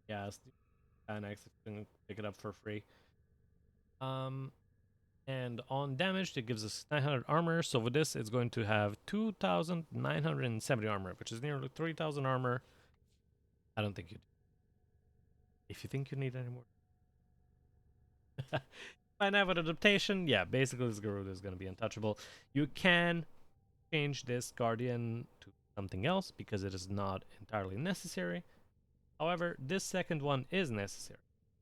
Styanax can pick it up for free. And on damage, it gives us 900 armor. So with this, it's going to have 2,970 armor, which is nearly 3,000 armor. I don't think you do. If you think you need any more. Fine, have an adaptation. Yeah, basically this Garuda is going to be untouchable. You can change this Guardian to something else because it is not entirely necessary. However, this second one is necessary.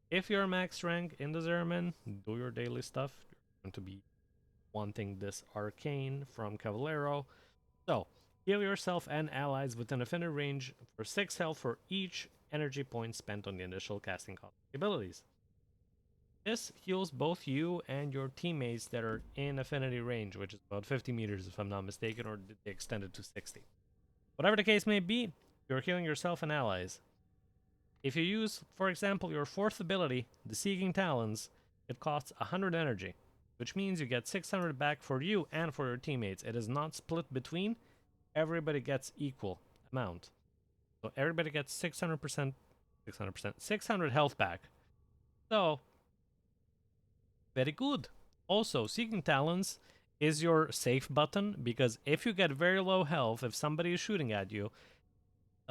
If you're max rank in the Zeraman, do your daily stuff. You're going to be wanting this Arcane from Cavalero. So, heal yourself and allies within affinity range for 6 health for each energy point spent on the initial casting cost abilities. This heals both you and your teammates that are in affinity range, which is about 50 meters if I'm not mistaken, or they extended to 60. Whatever the case may be, you're healing yourself and allies. If you use, for example, your 4th ability, the Seeking Talons, it costs 100 energy, which means you get 600 back for you and for your teammates. It is not split between, everybody gets equal amount. So everybody gets 600%, 600 health back. So, very good. Also, Seeking Talons is your safe button, because if you get very low health, if somebody is shooting at you,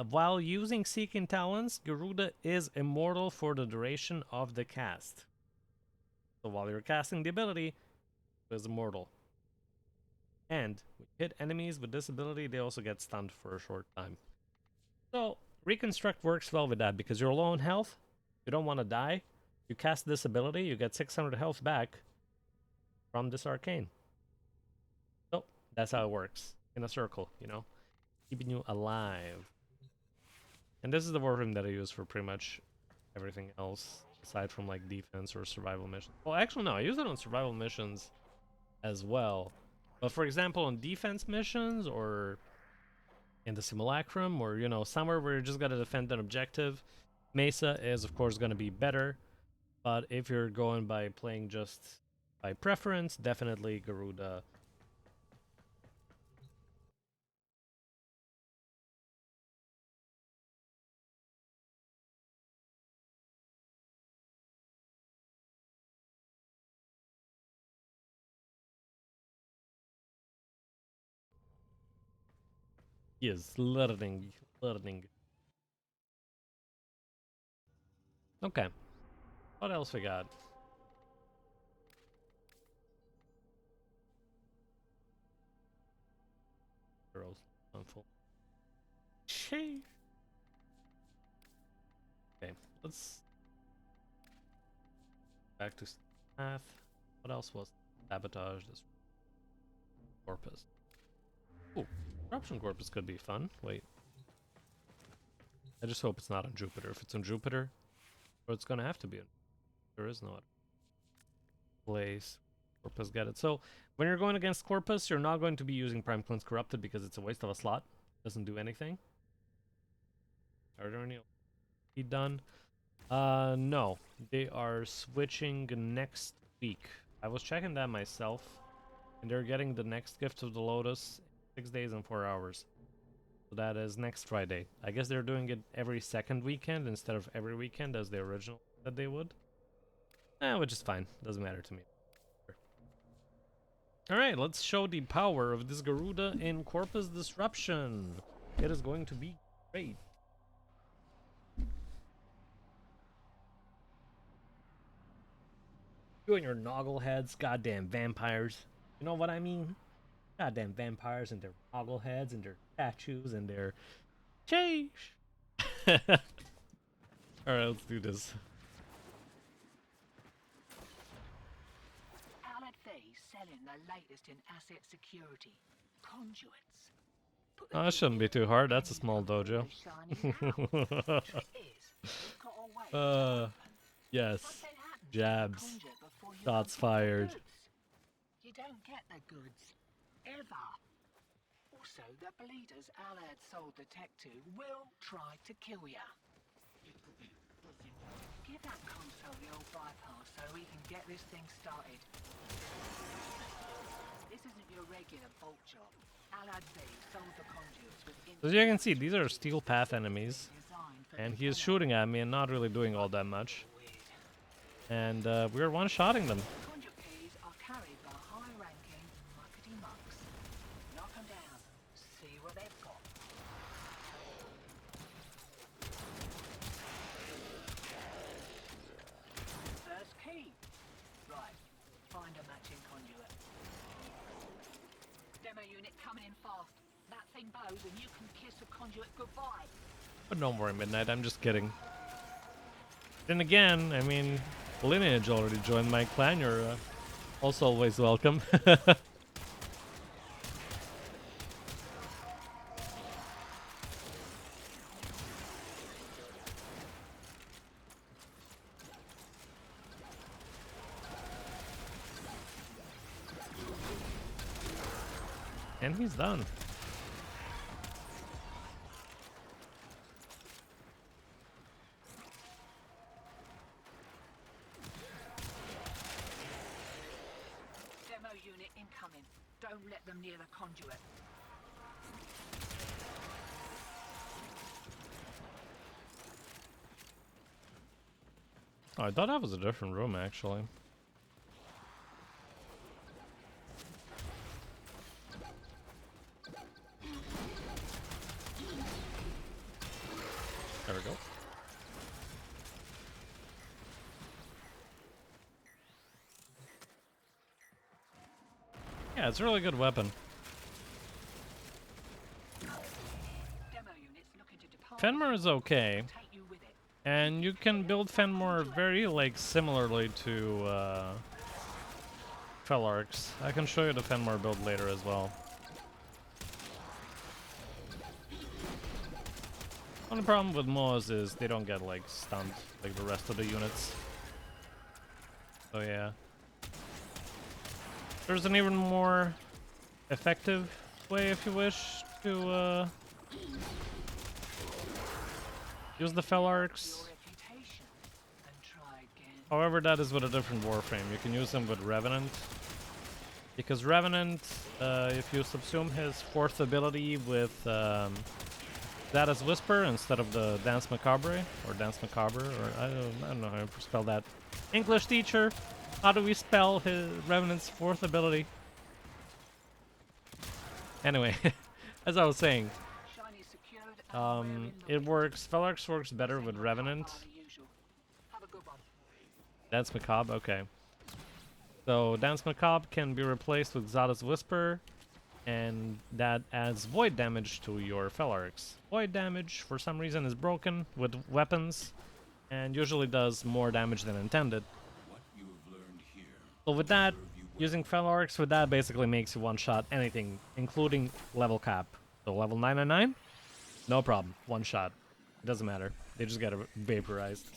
while using Seeking Talons, Garuda is immortal for the duration of the cast. So while you're casting the ability, it is immortal. And when you hit enemies with this ability, they also get stunned for a short time. So Reconstruct works well with that, because you're low on health, you don't want to die, you cast this ability, you get 600 health back from this Arcane. So that's how it works, in a circle, you know, keeping you alive. And this is the Warframe that I use for pretty much everything else, aside from like defense or survival missions. Well, actually no, I use it on survival missions as well. But for example, on defense missions or in the simulacrum, or you know, somewhere where you just gotta defend an objective, Mesa is of course gonna be better. But if you're going by playing just by preference, definitely Garuda. He is learning. Okay, what else we got? Girls, unfold. Sheesh. Okay, let's back to math. What else was sabotage? This corpus. Ooh, corruption corpus could be fun. Wait, I just hope it's not on Jupiter. If it's on Jupiter, or it's gonna have to be on. There is no other place. Corpus, get it. So when you're going against Corpus, you're not going to be using Prime Cleanse Corrupted because it's a waste of a slot. Doesn't do anything. Are there any be done? No. They are switching next week. I was checking that myself, and they're getting the next Gift of the Lotus in 6 days and 4 hours. So that is next Friday. I guess they're doing it every second weekend instead of every weekend as the original that they would. Which is fine. Doesn't matter to me. Alright, let's show the power of this Garuda in Corpus Disruption. It is going to be great. You and your Noggleheads, goddamn vampires. You know what I mean? Goddamn vampires and their Noggleheads and their statues and their... Sheesh! Alright, let's do this. Selling the latest in asset security. Conduits. Oh, that shouldn't be too hard. That's a small dojo. Yes. Jabs. Shots fired. You don't get the goods. Ever. Also, the bleeders Alad sold the tech to will try to kill ya. Give that console the old bypass so we can get this thing started. This isn't your regular bolt job. Alad V sold the conduits with... As you can see, these are steel path enemies. And he is shooting at me and not really doing all that much. And we're one-shotting them. Conduit keys are carried by high-ranking muckety mucks. Knock them down. See what they've got. First key. Right. Find a matching conduit. Demo unit coming in fast. That thing bows and you can kiss a conduit goodbye. But no more Midnight, I'm just kidding. Then again, I mean, Lineage already joined my clan. You're also always welcome. And he's done. Demo unit incoming. Don't let them near the conduit. Oh, I thought that was a different room, actually. There we go. Yeah, it's a really good weapon. Demo units looking to depart. Fenrir is okay. Take you with it. And you can build Fenrir very, like, similarly to, Felarx. I can show you the Fenrir build later as well. Only problem with Moas is they don't get, like, stunned like the rest of the units. So, yeah. There's an even more effective way, if you wish, to use the Fel Arcs. Your reputation and try again. However, that is with a different Warframe. You can use them with Revenant. Because Revenant, if you subsume his fourth ability with Zada's Whisper instead of the Dance Macabre, or Dance Macabre, or I don't know how to spell that. English teacher, how do we spell his Revenant's fourth ability? Anyway, as I was saying, Shiny secured and wearing the it works. Fel Arcs works better with Revenant. the usual. Have a good one. Dance Macabre, okay. So Dance Macabre can be replaced with Zada's Whisper, and that adds void damage to your Fel Arcs. Void damage, for some reason, is broken with weapons, and usually does more damage than intended. What you have learned here So with that, serve you well. using Fel Arcs with that basically makes you one-shot anything, including level cap. So level 999, no problem, one-shot. It doesn't matter. They just get vaporized.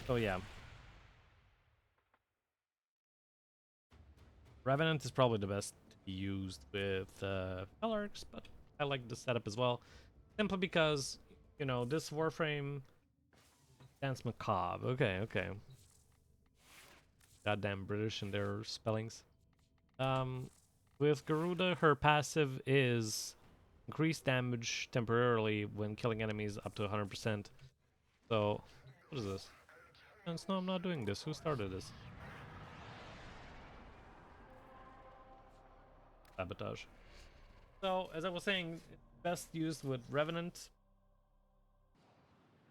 So yeah. Revenant is probably the best to be used with Fel Arcs, but I like the setup as well. Simply because, you know, this Warframe... Dance Macabre. Okay, okay. Goddamn British and their spellings. With Garuda, her passive is increased damage temporarily when killing enemies up to 100%. So, what is this? No, I'm not doing this. Who started this? Sabotage. So, as I was saying, it's best used with Revenant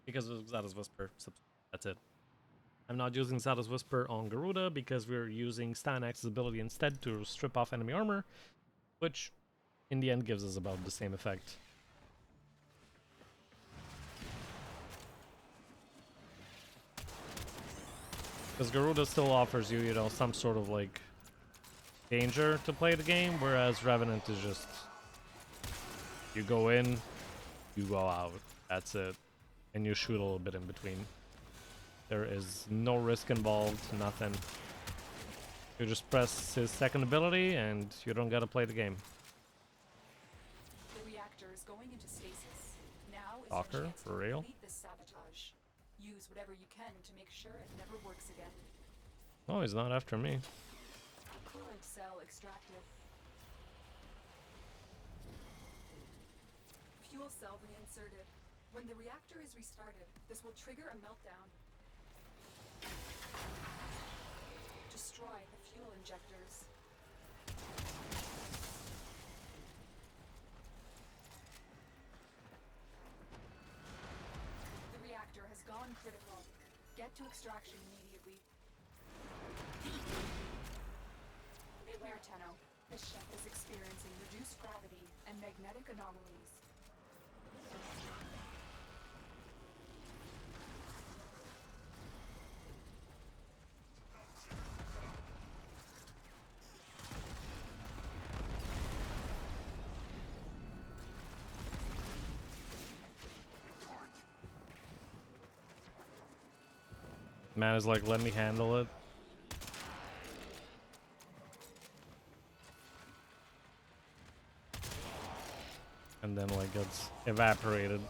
because of Zada's Whisper. That's it. I'm not using Zada's Whisper on Garuda because we're using Styanax's ability instead to strip off enemy armor, which in the end gives us about the same effect. Because Garuda still offers you, you know, some sort of like danger to play the game, whereas Revenant is just you go in, you go out. That's it. And you shoot a little bit in between. There is no risk involved, nothing. You just press his second ability and you don't gotta play the game. The reactor is going into stasis. Now is Stalker, your chance for to real? complete this sabotage. Use whatever you can to make sure it never works again. Oh, he's not after me. Coolant cell extracted. Fuel cell reinserted. When the reactor is restarted, this will trigger a meltdown. Destroy the fuel injectors. The reactor has gone critical. Get to extraction immediately. Beware, Tenno. The ship is experiencing reduced gravity and magnetic anomalies. Man is like, let me handle it. And then like gets evaporated.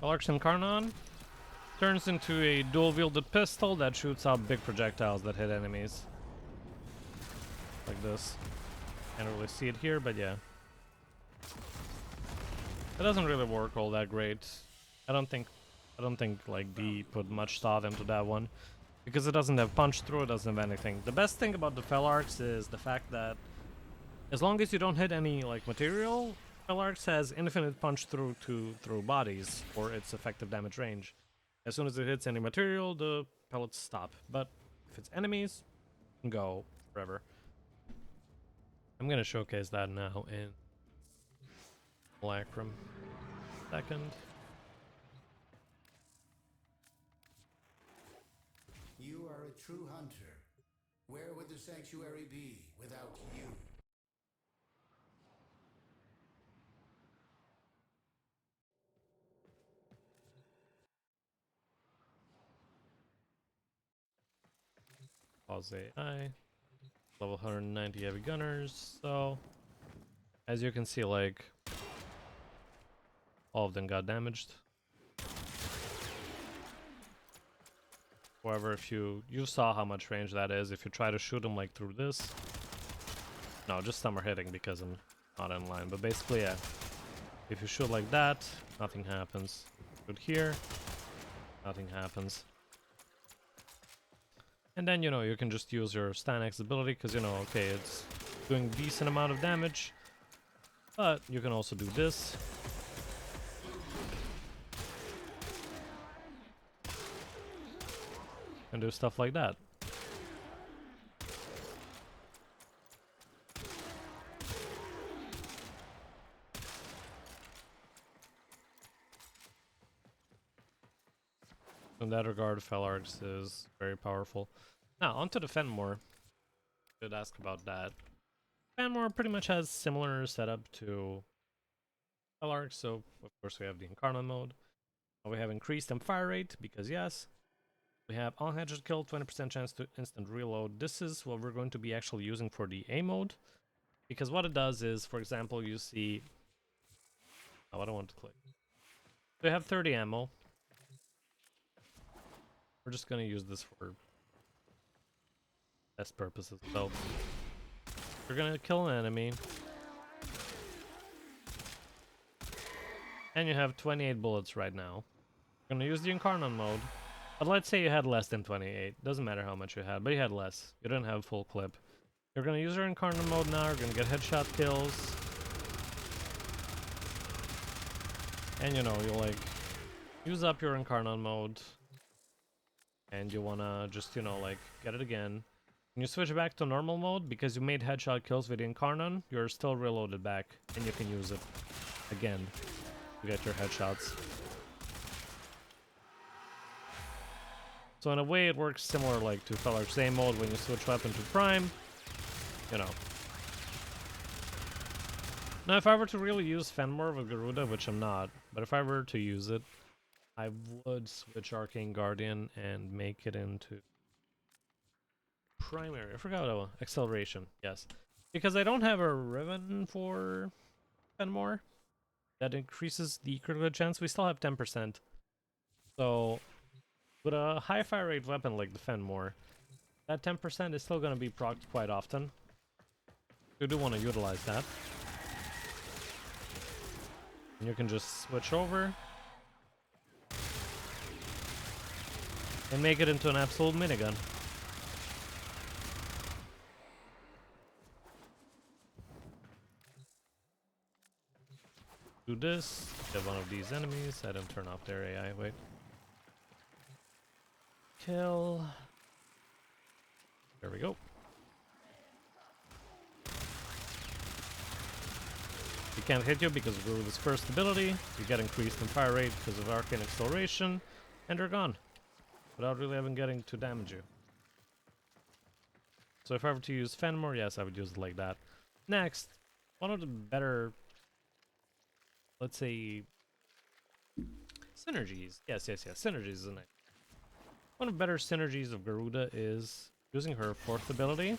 Alarx Incarnon turns into a dual-wielded pistol that shoots out big projectiles that hit enemies. Like this. Can't really see it here, but yeah. It doesn't really work all that great. I don't think like D put much thought into that one. Because it doesn't have punch through, it doesn't have anything. The best thing about the Fel Arcs is the fact that as long as you don't hit any like material, Fel Arcs has infinite punch through through bodies for its effective damage range. As soon as it hits any material, the pellets stop. But if it's enemies, it can go forever. I'm gonna showcase that now in Lacrum. Second. You are a true hunter. Where would the sanctuary be without you? Pause AI. Level 190 heavy gunners. So, as you can see, like, all of them got damaged. However, if you saw how much range that is, if you try to shoot them like through this, no, just some are hitting because I'm not in line. But basically, yeah, if you shoot like that, nothing happens. Shoot here, nothing happens. And then, you know, you can just use your Stanix ability because, you know, okay, it's doing decent amount of damage, but you can also do this. And do stuff like that. In that regard, Felarx is very powerful. Now, onto the Fenmore. Did ask about that. Fenmore pretty much has similar setup to Felarx, so of course we have the Incarnate mode. We have increased fire rate, because yes. We have all headshot kill, 20% chance to instant reload. This is what we're going to be actually using for the A mode. Because what it does is, for example, you see... Oh, I don't want to click. So you have 30 ammo. We're just going to use this for test purposes. So, you're going to kill an enemy. And you have 28 bullets right now. You're going to use the Incarnate mode. But let's say you had less than 28. Doesn't matter how much you had, but you had less. You didn't have full clip. You're going to use your Incarnate mode now. You're going to get headshot kills. And, you know, you'll, like, use up your Incarnate mode. And you want to just, you know, like, get it again. When you switch back to normal mode, because you made headshot kills with the Incarnate, you're still reloaded back. And you can use it again to get your headshots. So in a way it works similar like to Felarx A mode when you switch weapon to Prime, you know. Now if I were to really use Fenmore with Garuda, which I'm not, but if I were to use it, I would switch Arcane Guardian and make it into primary. I forgot what acceleration, yes. Because I don't have a Riven for Fenmore that increases the critical chance, we still have 10%. So with a high fire rate weapon like the Fenmore, that 10% is still going to be procced quite often. You do want to utilize that. And you can just switch over. And make it into an absolute minigun. Do this, get one of these enemies. I didn't turn off their AI, wait. Kill. There we go. He can't hit you because of Garuda's first ability. You get increased in fire rate because of Arcane Acceleration. And they're gone. Without really even getting to damage you. So if I were to use Fenmore, yes, I would use it like that. Next, one of the better, let's say, synergies. Yes, synergies is in it. One of the better synergies of Garuda is using her fourth ability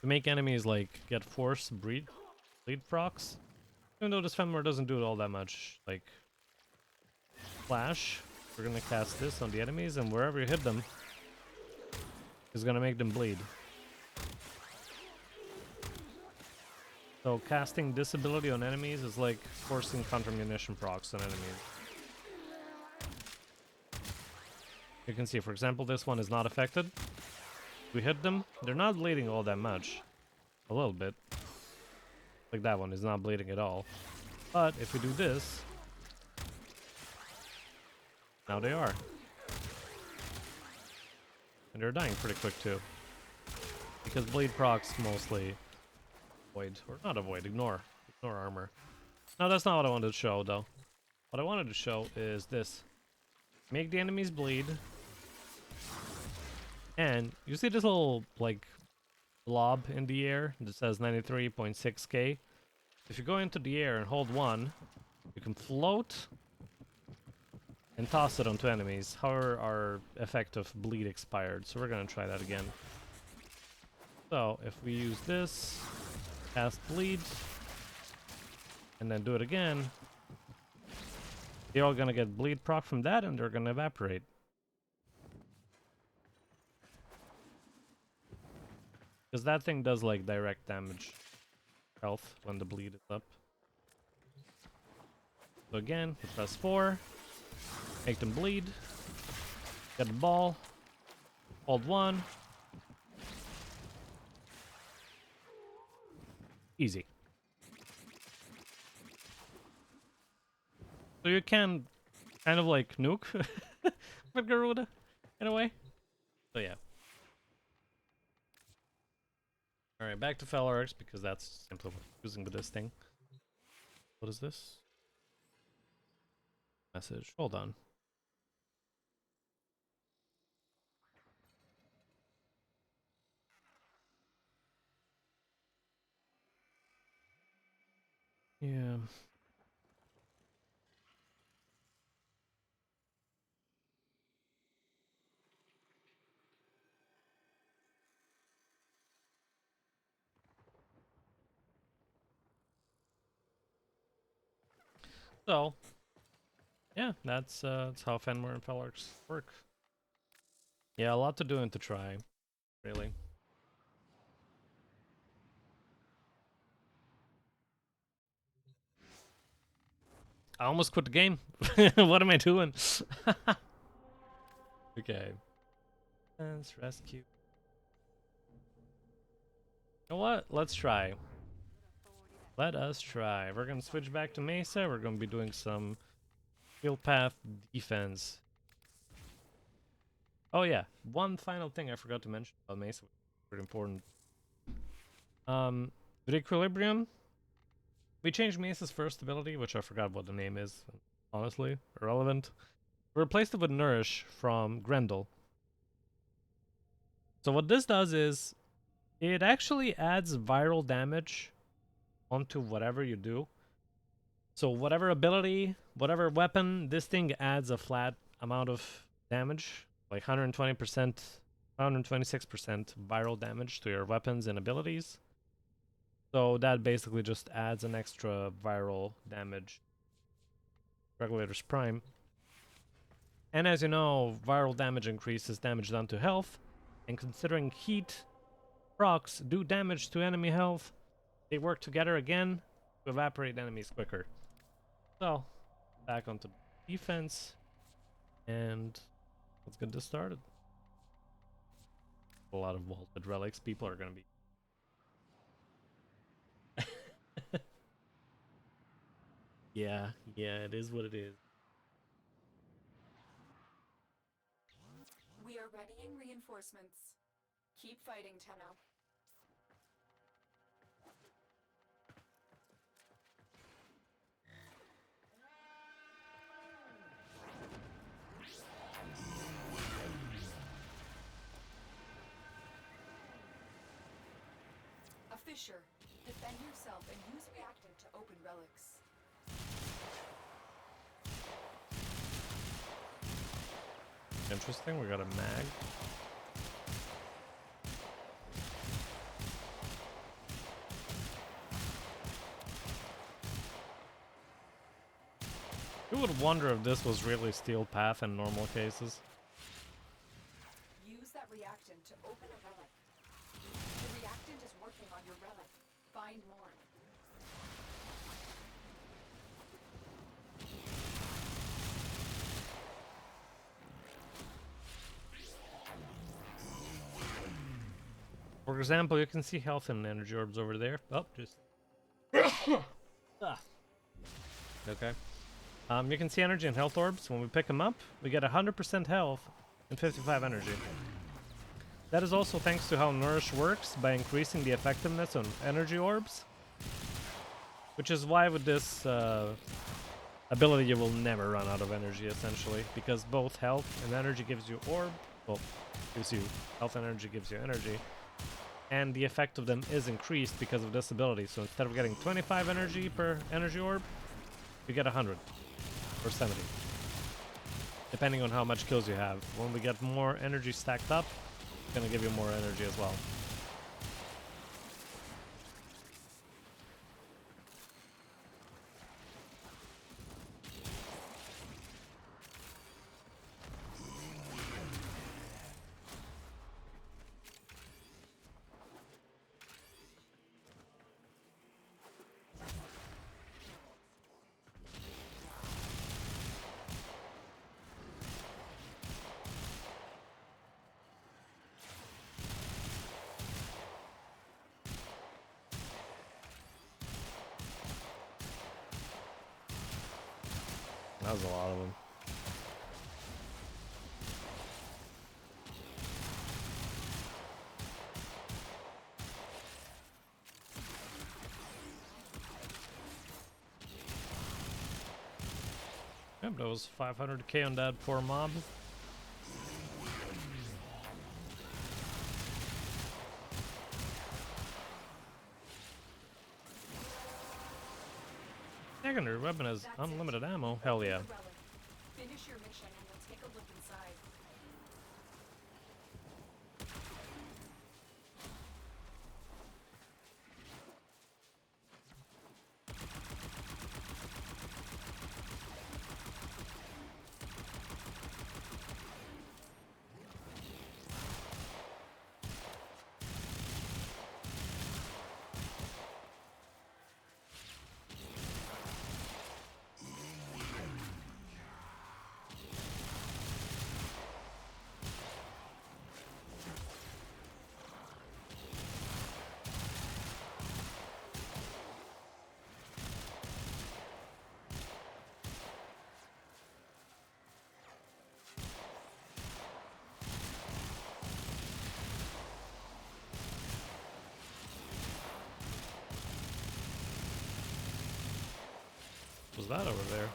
to make enemies like get force bleed procs. Even though this Fenmore doesn't do it all that much, like Flash, we're gonna cast this on the enemies, and wherever you hit them is gonna make them bleed. So casting this ability on enemies is like forcing counter munition procs on enemies. You can see, for example, this one is not affected. We hit them, they're not bleeding all that much. A little bit. Like that one is not bleeding at all. But if we do this, now they are. And they're dying pretty quick too. Because bleed procs mostly avoid, or not avoid, ignore armor. Now that's not what I wanted to show though. What I wanted to show is this. Make the enemies bleed. And you see this little, like, blob in the air that says 93.6k? If you go into the air and hold 1, you can float and toss it onto enemies. However, our effect of bleed expired, so we're gonna try that again. So, if we use this, cast bleed, and then do it again, they're all gonna get bleed proc from that, and they're gonna evaporate. Because that thing does, like, direct damage health when the bleed is up. So again, we press 4, make them bleed, get the ball, hold 1. Easy. So you can kind of like nuke with Garuda in a way. So yeah. Alright, back to Fellarx because that's simply what I'm using with this thing. What is this? Message. Hold on. Yeah. So, yeah, that's how Fenrir and Fellarx work. Yeah, a lot to do and to try, really. I almost quit the game. What am I doing? Okay. Let's rescue. You know what? Let's try. Let us try. We're gonna switch back to Mesa. We're gonna be doing some field path defense. Oh yeah, one final thing I forgot to mention about Mesa, pretty important. With Equilibrium, we changed Mesa's first ability, which I forgot what the name is, honestly, irrelevant. We replaced it with Nourish from Grendel. So what this does is, it actually adds viral damage onto whatever you do. So whatever ability, whatever weapon, this thing adds a flat amount of damage, like 120%, 126% viral damage to your weapons and abilities. So that basically just adds an extra viral damage. Regulator's Prime. And as you know, viral damage increases damage done to health, and considering heat procs do damage to enemy health, they work together again to evaporate enemies quicker. So, back onto defense, and let's get this started. A lot of vaulted relics. People are gonna be... yeah, it is what it is. We are readying reinforcements. Keep fighting, Tenno. A fissure. Defend yourself and use reactant to open relics. Interesting, we got a mag. Who would wonder if this was really Steel Path in normal cases? Use that reactant to open a relic. The reactant is working on your relic. Find more. For example, you can see health and energy orbs over there. Oh, just... ah. Okay. You can see energy and health orbs. When we pick them up, we get 100% health and 55 energy. That is also thanks to how Nourish works by increasing the effectiveness on energy orbs. Which is why with this ability you will never run out of energy, essentially. Because both health and energy gives you orb Well, gives you health energy, gives you energy. And the effect of them is increased because of this ability. So instead of getting 25 energy per energy orb, you get 100 or 70. Depending on how much kills you have. When we get more energy stacked up, it's gonna give you more energy as well. That was a lot of them. Yep, that was 500k on that poor mob. Secondary weapon has unlimited ammo. Hell yeah. Finish your mission and we'll take a look inside. Was that over there?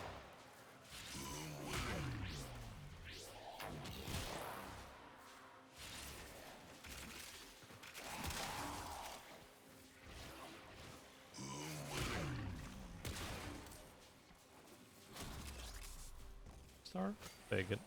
Star? Take it.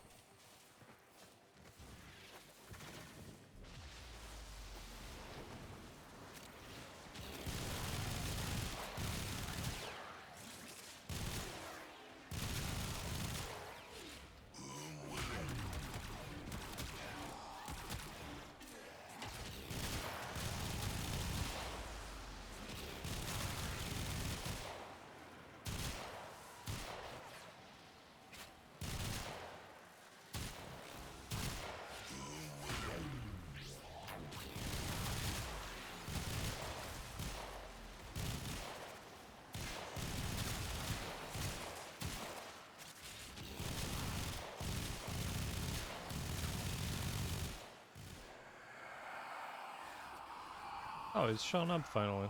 Oh, he's showing up finally.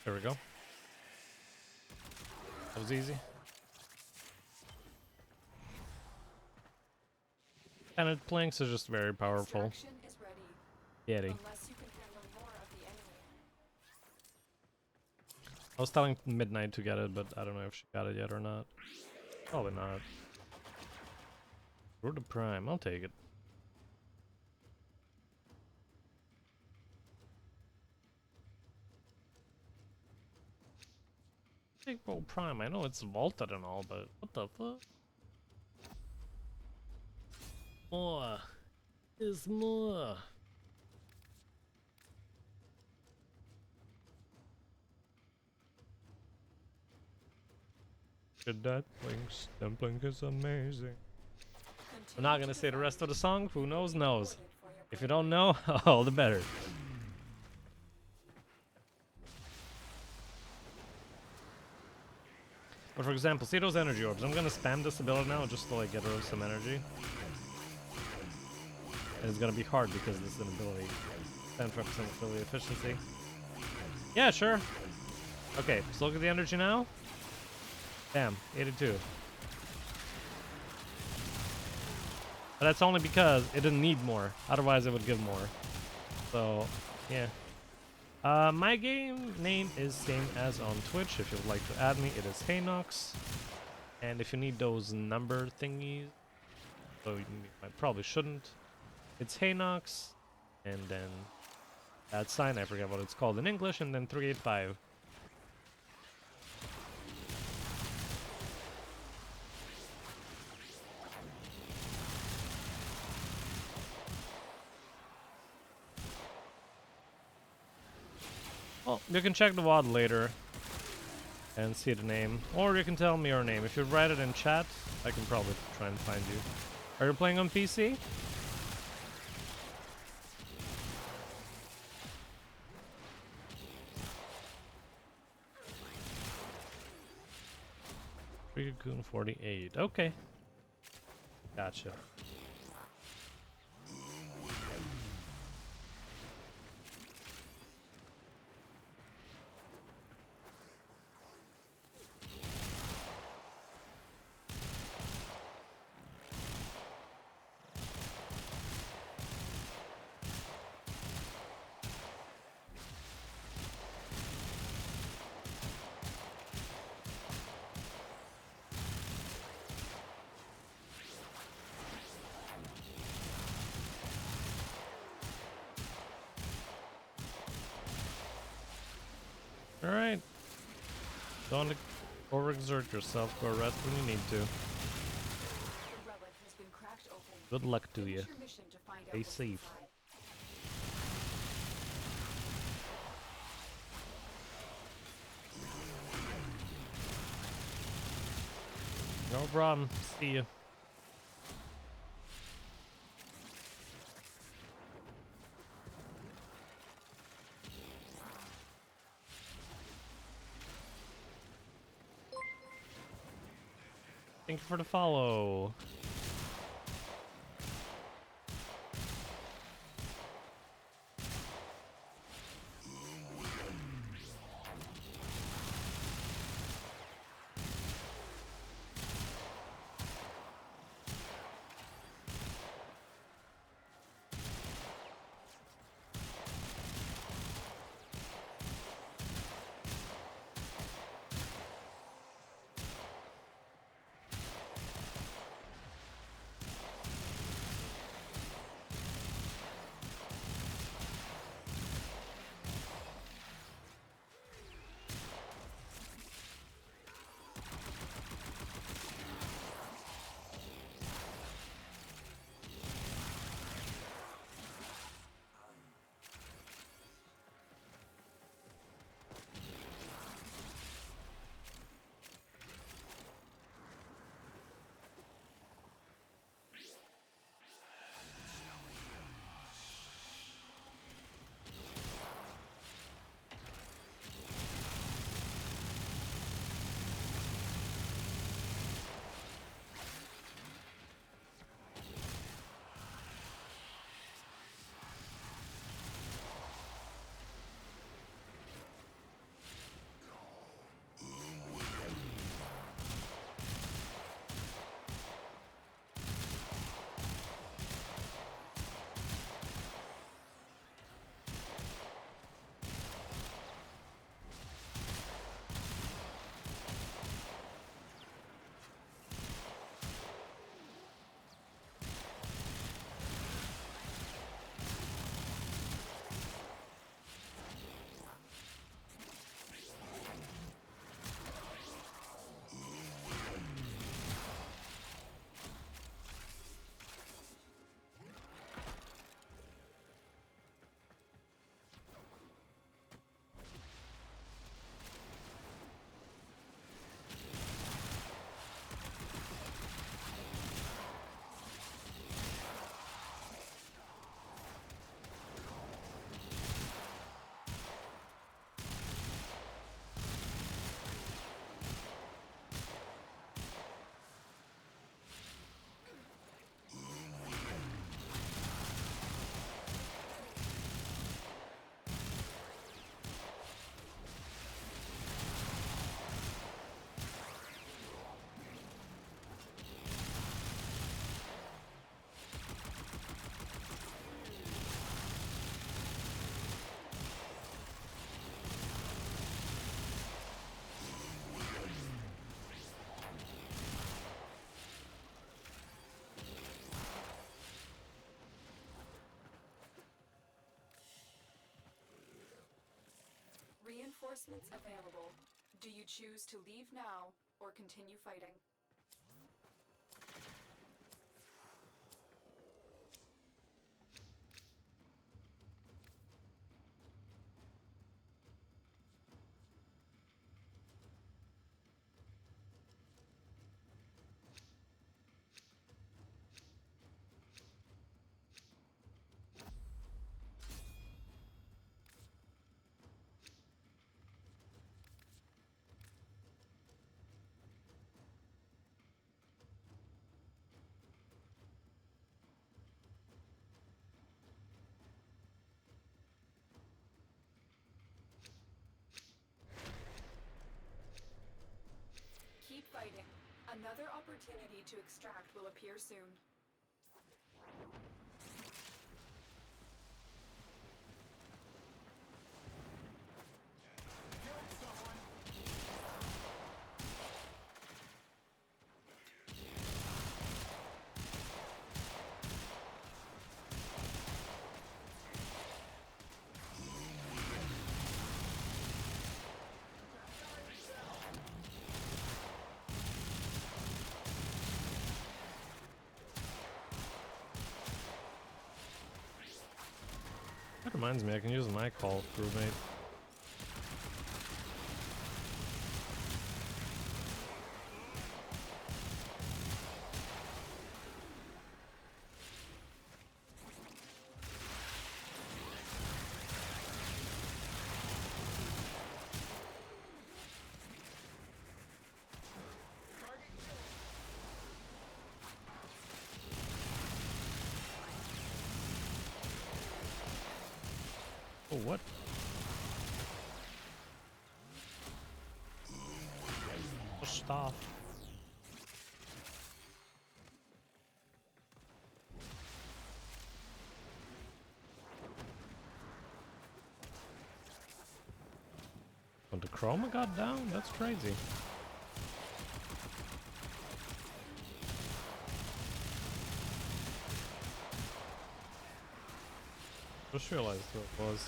There we go. That was easy. And it planks is just very powerful. Extraction is ready. Yeti. Unless you can handle more of the enemy. I was telling Midnight to get it, but I don't know if she got it yet or not. Probably not. Road to Prime, I'll take it. Take Road Prime, I know it's vaulted and all, but what the fuck? More is more. Good that blinks. That blink is amazing. I'm not gonna say the rest of the song. Who knows, knows. If you don't know, all the better. But for example, see those energy orbs. I'm gonna spam this ability now just to like get rid of some energy. And it's gonna be hard because this is an ability. 75% affiliate efficiency. Yeah, sure. Okay, so look at the energy now. Damn, 82. But that's only because it didn't need more. Otherwise, it would give more. So, yeah. My game name is same as on Twitch. If you would like to add me, it is Haynox. And if you need those number thingies, so I probably shouldn't. It's Haynox, and then that sign, I forget what it's called in English, and then 385. Well, you can check the VOD later and see the name, or you can tell me your name. If you write it in chat, I can probably try and find you. Are you playing on PC? Cocoon 48. Okay. Gotcha. Alright. Don't overexert yourself. Go rest when you need to. The relic has been cracked open. Good luck to Finish you. your mission to find out Stay what's safe. inside. No problem. See you. Thank you for the follow. Reinforcements available. Do you choose to leave now or continue fighting? Keep fighting. Another opportunity to extract will appear soon. That reminds me, I can use my call crewmate. Oh, what? Pushed off. When the chroma got down? That's crazy. Just realized who it was.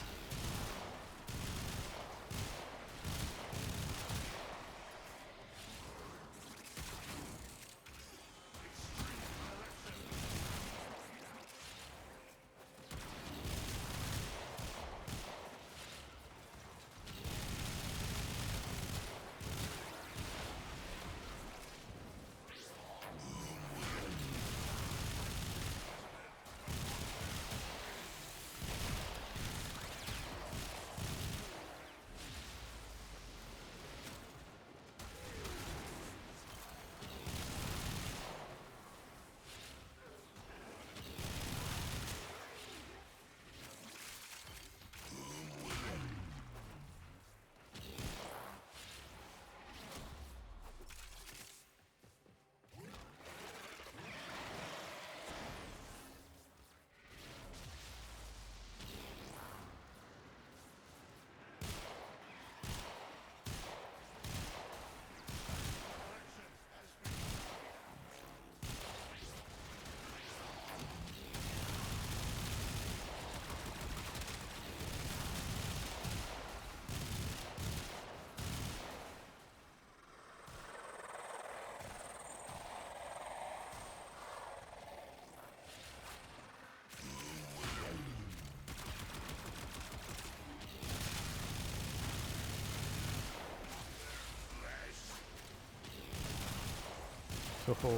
Oh,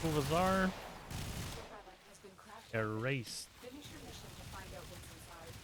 Uvazar The relic has been crafted. erased. Finish your mission to find out what's inside.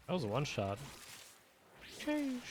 That was a one shot. Change.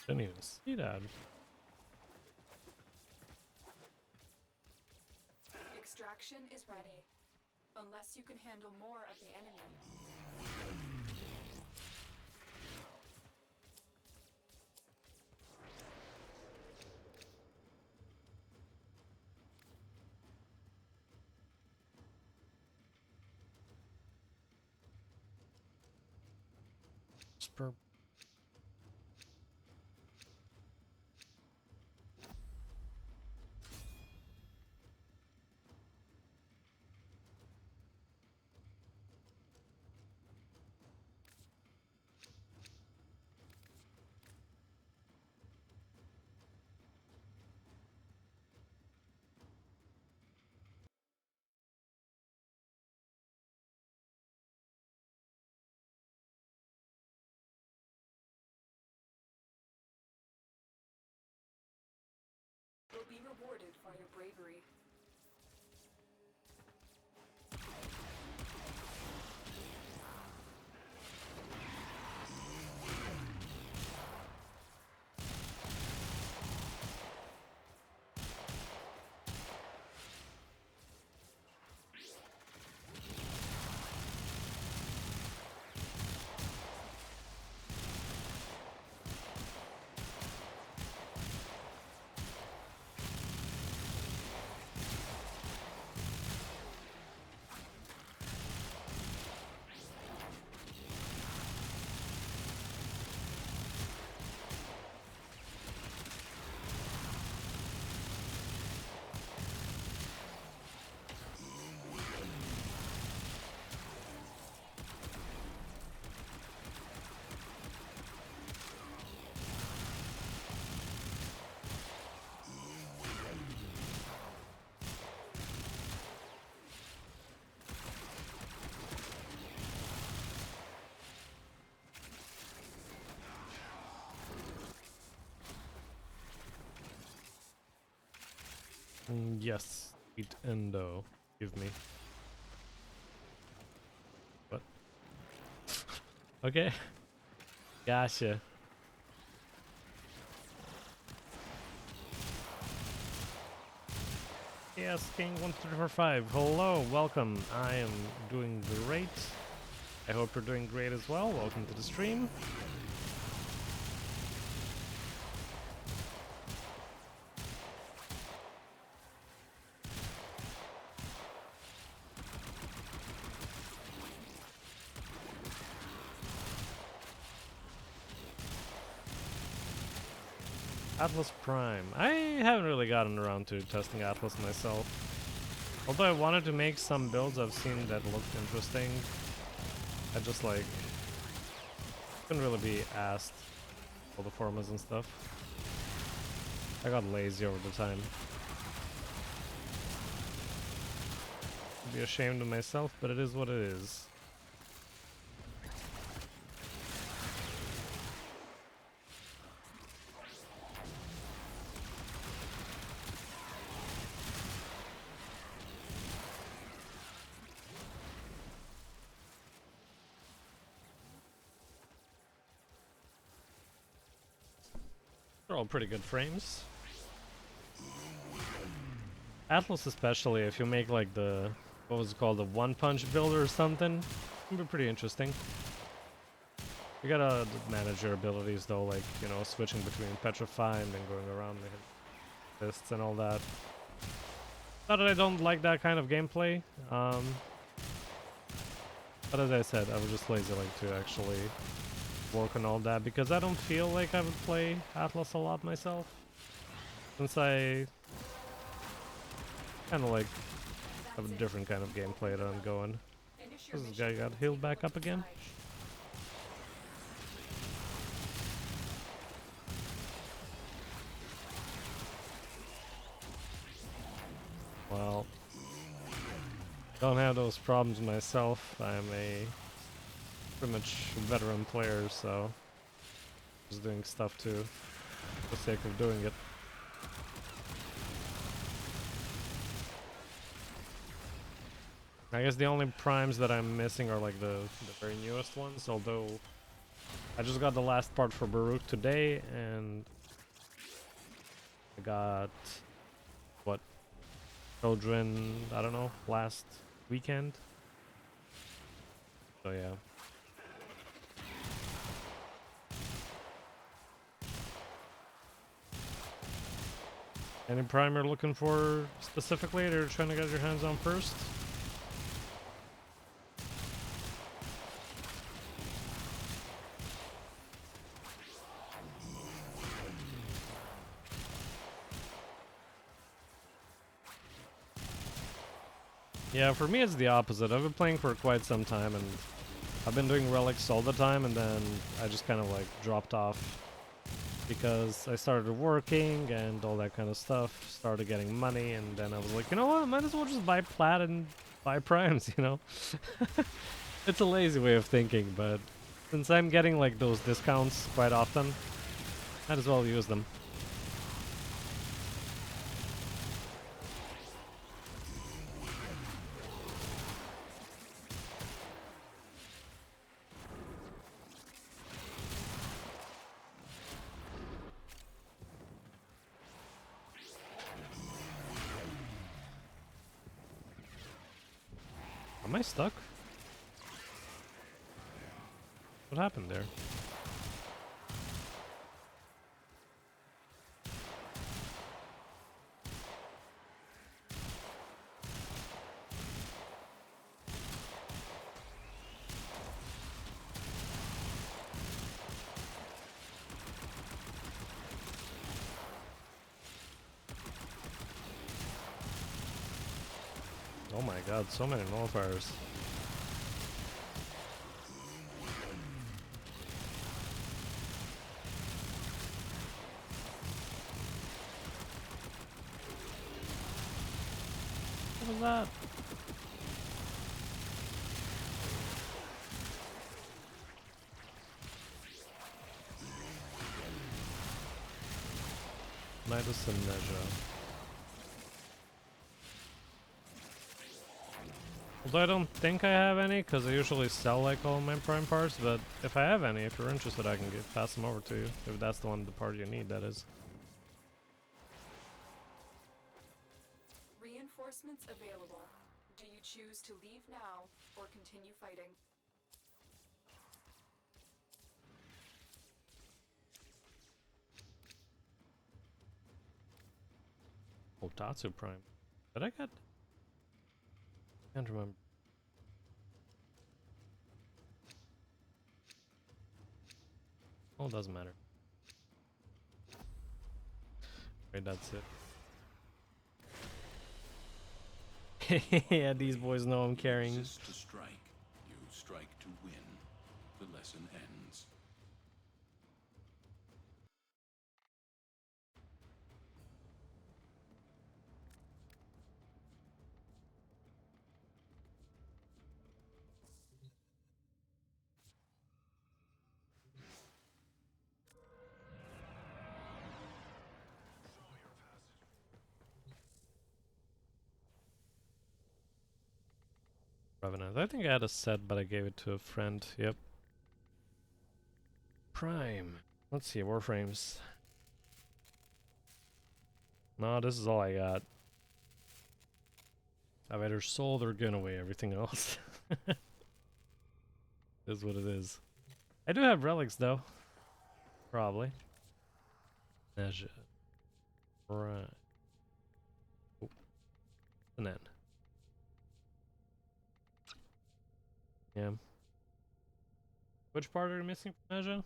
Didn't even see that. Extraction is ready. Unless you can handle more of the enemy. Spur. You'll be rewarded for your bravery. Yes, eat endo. Give me. What? Okay. Gotcha. Yes, King 1345. Hello, welcome. I am doing great. I hope you're doing great as well. Welcome to the stream. Atlas Prime. I haven't really gotten around to testing Atlas myself. Although I wanted to make some builds I've seen that looked interesting. I just like couldn't really be asked all the formulas and stuff. I got lazy over the time. I'd be ashamed of myself, but it is what it is. They're all pretty good frames. Atlas especially, if you make like the, what was it called, the one-punch build or something, it'll be pretty interesting. You gotta manage your abilities though, like, you know, switching between Petrify and then going around the fists and all that. Not that I don't like that kind of gameplay, but as I said, I was just lazy like to actually work on all that because I don't feel like I would play Atlas a lot myself. Since I kind of like have a different kind of gameplay that I'm going. This guy got healed back up again. Well, don't have those problems myself. I'm a pretty much veteran player, so just doing stuff for the sake of doing it. I guess the only primes that I'm missing are like the very newest ones, although I just got the last part for Baruch today, and I got, what, Children, I don't know, last weekend. So yeah. Any prime you're looking for specifically that you're trying to get your hands on first? Yeah, for me it's the opposite. I've been playing for quite some time and I've been doing relics all the time, and then I just kind of like dropped off because I started working and all that kind of stuff, started getting money, and then I was like, you know what, might as well just buy plat and buy primes, you know? It's a lazy way of thinking, but since I'm getting like those discounts quite often, might as well use them. Am I stuck? What happened there? Oh my god, so many nullifiers. What was that? Midas and Neja. Although I don't think I have any, because I usually sell like all my prime parts, but if I have any, if you're interested, I can pass them over to you. If that's the part you need, that is. Reinforcements available. Do you choose to leave now or continue fighting? Oh, Tatsu Prime. Did I get? Can't remember. Oh, it doesn't matter. Wait, that's it. Yeah, these boys know I'm carrying. Resist to strike. You strike to win. The lesson ends. Revenant. I think I had a set, but I gave it to a friend. Yep. Prime. Let's see, Warframes. No, this is all I got. I've either sold or given away everything else. Is what it is. I do have relics though. Probably. Measure. Right. Oh. And then. Yeah. Which part are you missing from measure?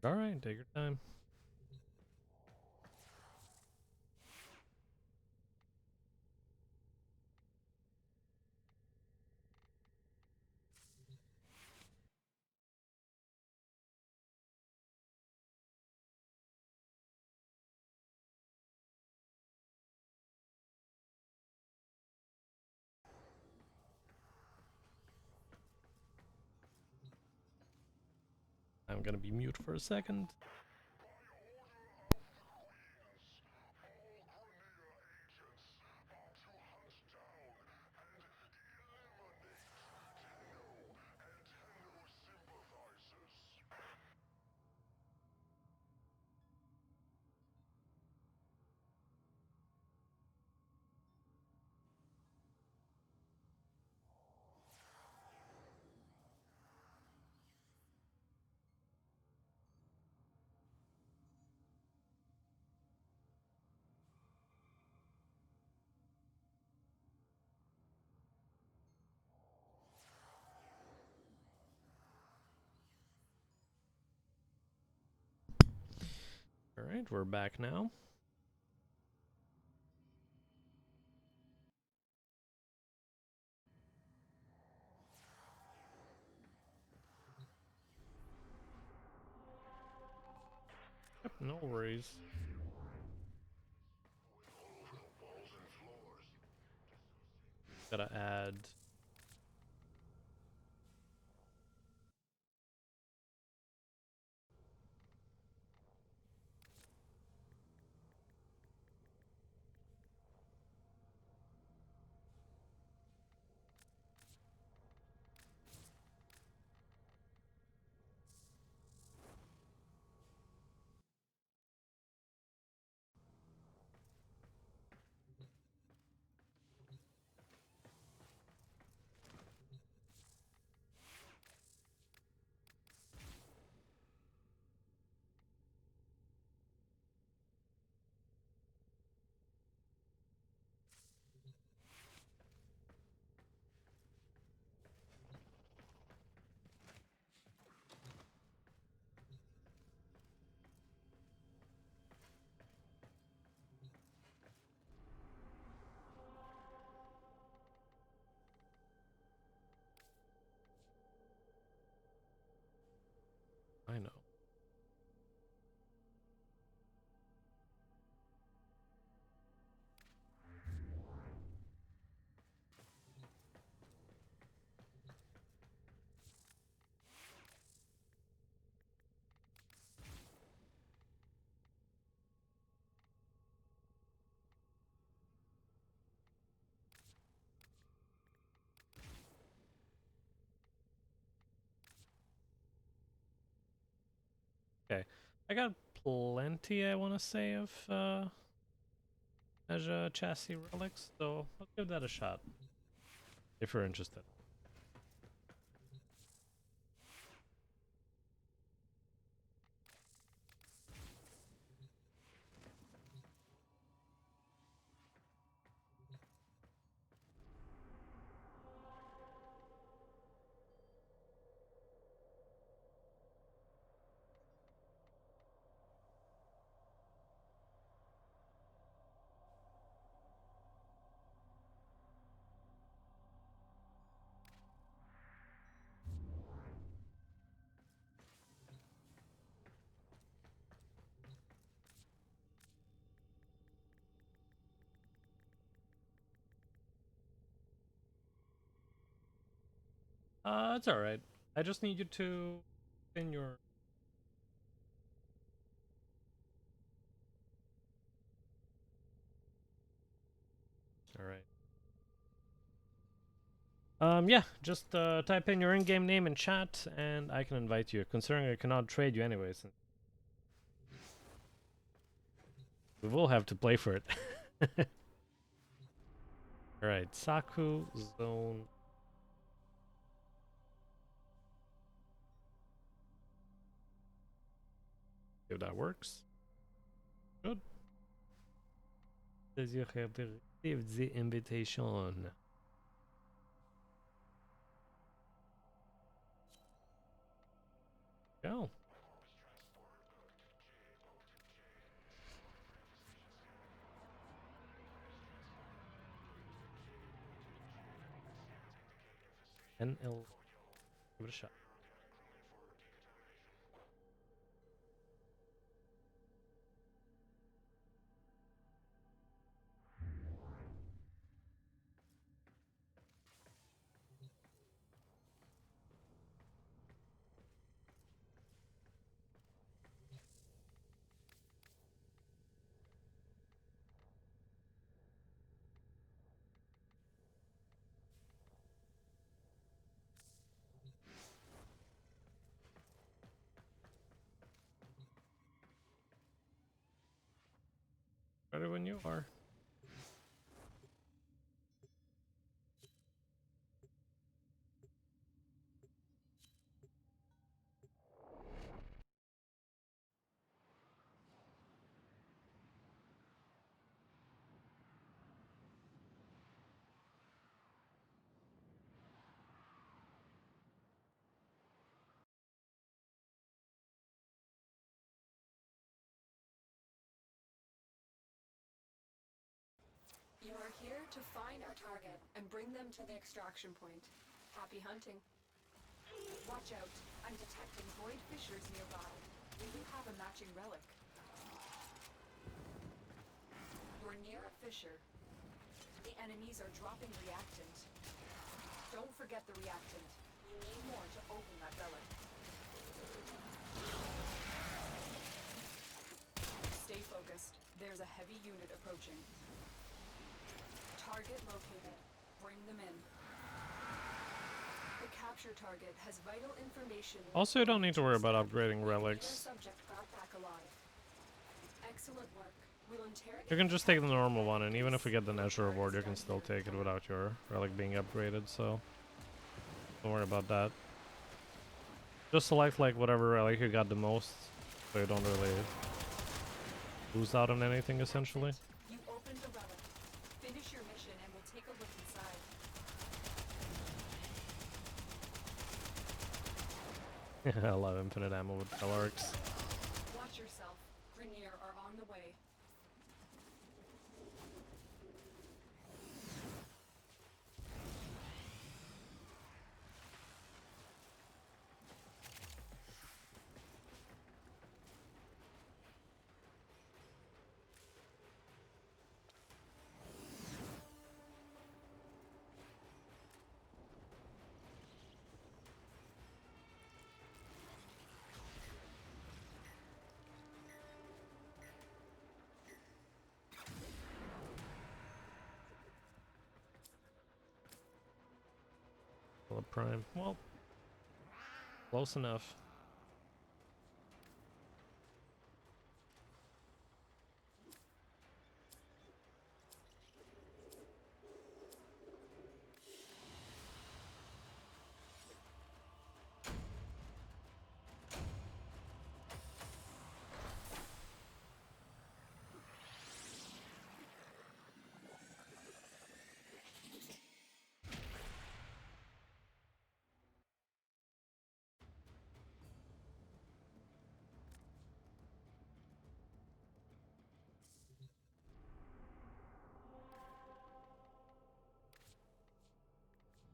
Alright, take your time. I'm gonna be mute for a second. Alright, we're back now. Yep, no worries. Gotta add. I know. Okay. I got plenty, I want to say, of Azure chassis relics, so let's give that a shot. If you're interested. It's alright. I just need you to in your all right. Yeah, just type in your in-game name in chat, and I can invite you. Considering I cannot trade you anyways, we will have to play for it. All right, Saku Zone. If that works, good. Says you have received the invitation. Go. NL. Give it a shot. Ready when you are. You are here to find our target and bring them to the extraction point. Happy hunting. Watch out. I'm detecting void fissures nearby. We do have a matching relic. You're near a fissure. The enemies are dropping reactant. Don't forget the reactant. You need more to open that relic. Stay focused. There's a heavy unit approaching. Target located. Bring them in. The capture target has vital information. Also, you don't need to worry about upgrading relics. Subject brought back alive. Excellent work. We'll interrogate. You can just take the normal one, and even if we get the natural reward, you can still take it without your relic being upgraded, so don't worry about that. Just select like whatever relic you got the most, so you don't really lose out on anything essentially. You opened the relic. Finish your mission and we'll take a look inside. I love infinite ammo with Tellarks. Watch yourself. Grenier are on the way. Well, prime. Well, close enough.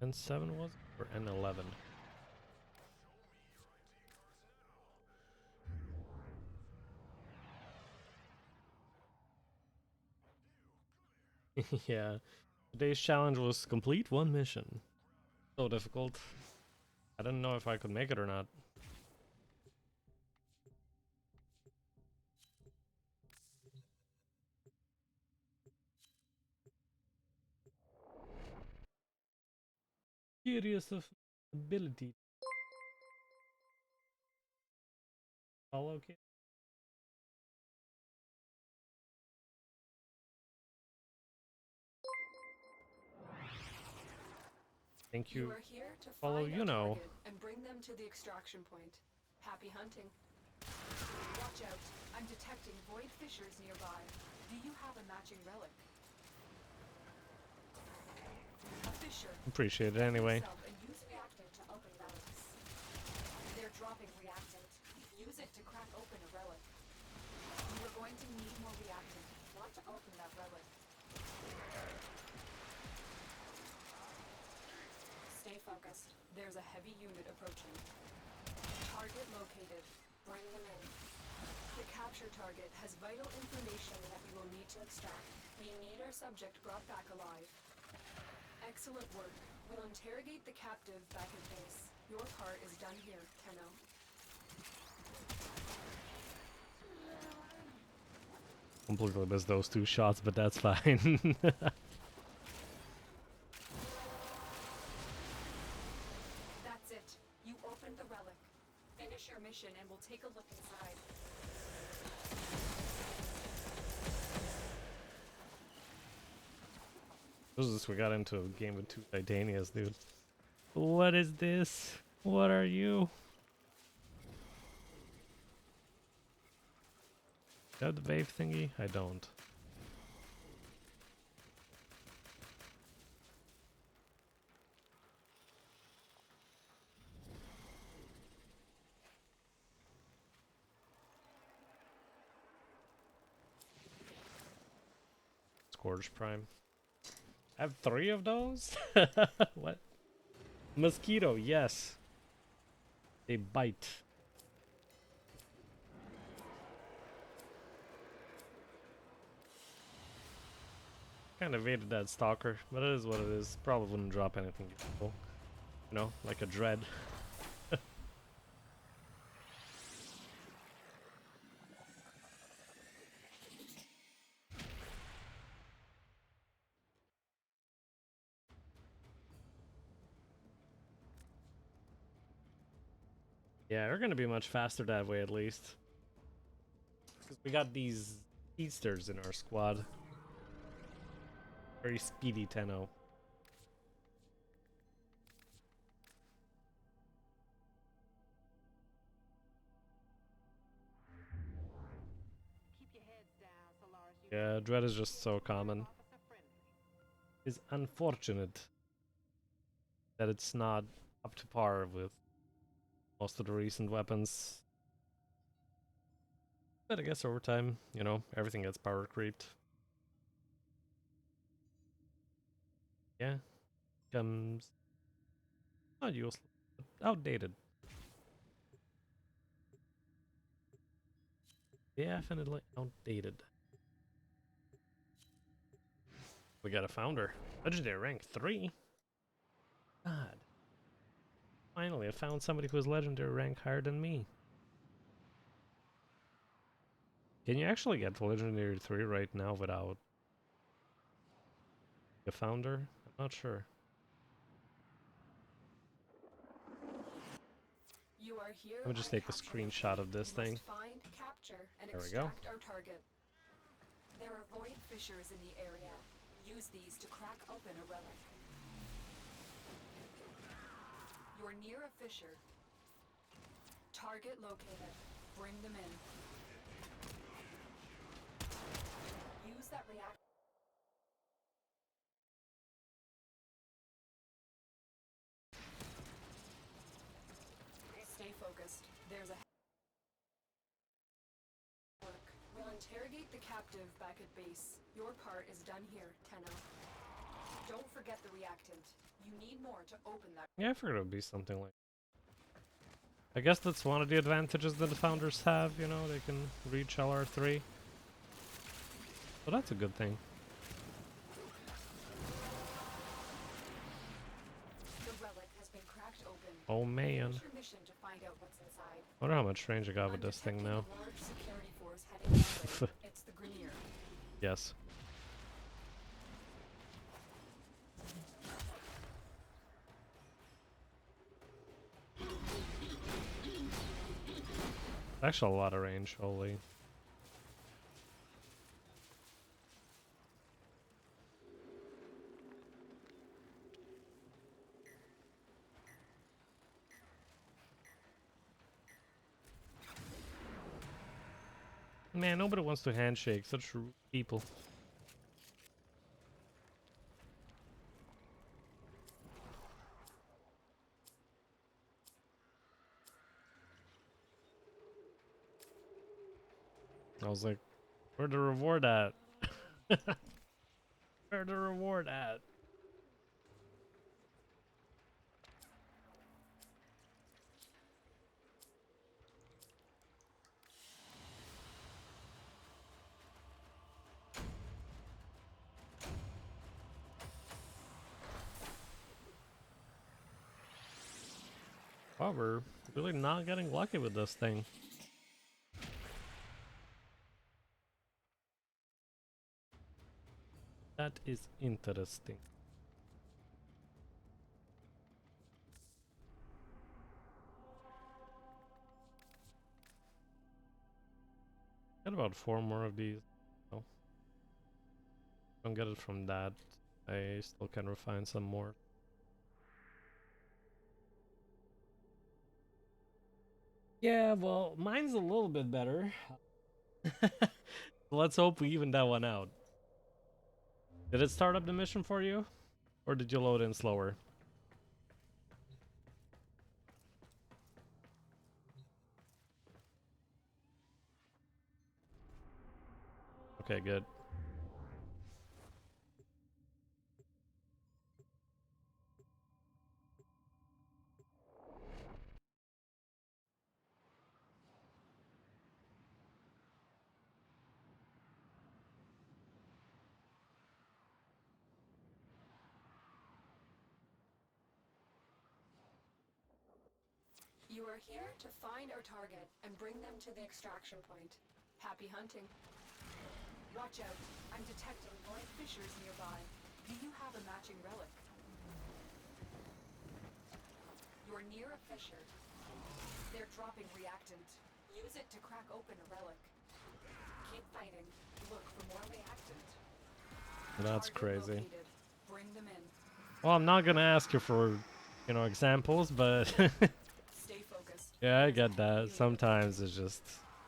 N7 was it? Or N11? Yeah. Today's challenge was complete one mission. So difficult. I didn't know if I could make it or not. Curious of ability. All okay. Thank You you. are here to Follow, find you our know. target and bring them to the extraction point. Happy hunting. Watch out. I'm detecting void fissures nearby. Do you have a matching relic? A fissure. Appreciate it anyway. And use reactant to open relics. They're dropping reactant. Use it to crack open a relic. You are going to need more reactant. Want to open that relic. Stay focused. There's a heavy unit approaching. Target located. Bring them in. The capture target has vital information that we will need to extract. We need our subject brought back alive. Excellent work. We'll interrogate the captive back at base. Your part is done here, Tenno. Completely missed those 2 shots, but that's fine. That's it. You opened the relic. Finish your mission and we'll take a look inside. This is we got into a game with 2 Titanias, dude. What is this? What are you? Do I have the wave thingy? I don't. Scourge Prime. I have 3 of those? What? Mosquito, yes. They bite. Kind of hated that stalker, but it is what it is. Probably wouldn't drop anything useful. You know, like a dread. Yeah, we're gonna be much faster that way at least. Because we got these speedsters in our squad. Very speedy Tenno. Keep your heads down so long as you Yeah, dread is just so common. officer friendly. It's unfortunate that it's not up to par with most of the recent weapons. But I guess over time, you know, everything gets power creeped. Yeah, becomes not useless, but outdated. Definitely outdated. We got a founder. Legendary rank 3? God. Finally, I found somebody who has legendary rank higher than me. Can you actually get to legendary 3 right now without a founder? I'm not sure. You are here. Let me just on take a capture screenshot point. of this You thing. must find, capture, and There we go. extract our target. There are void fissures in the area. Use these to crack open a relic. You're near a fissure. Target located. Bring them in. Use that react. Stay focused. There's a work. We'll interrogate the captive back at base. Your part is done here, Tenno. Don't forget the reactant. You need more to open that. Yeah, I figured it would be something like. I guess that's one of the advantages that the founders have, you know, they can reach LR3. So that's a good thing. The relic has been cracked open. Oh man. Finish your mission to find out what's inside. I wonder how much range I got with I'm this thing detecting now. a large security force heading that way. It's the Grenier. Yes. Actually, a lot of range, holy. Man, nobody wants to handshake, such rude people. I was like, where the reward at? Where the reward at? Wow, we're really not getting lucky with this thing. That is interesting. Got about 4 more of these. Oh, don't get it from that. I still can refine some more. Yeah, well, mine's a little bit better. Let's hope we even that one out. Did it start up the mission for you? Or did you load in slower? Okay, good. You are here to find our target and bring them to the extraction point. Happy hunting. Watch out. I'm detecting void fissures nearby. Do you have a matching relic? You're near a fissure. They're dropping reactant. Use it to crack open a relic. Keep fighting. Look for more reactant. That's Target crazy. located. Bring them in. Well, I'm not gonna ask you for, you know, examples, but Stay focused. yeah, I There's a get that. heavy Sometimes it's just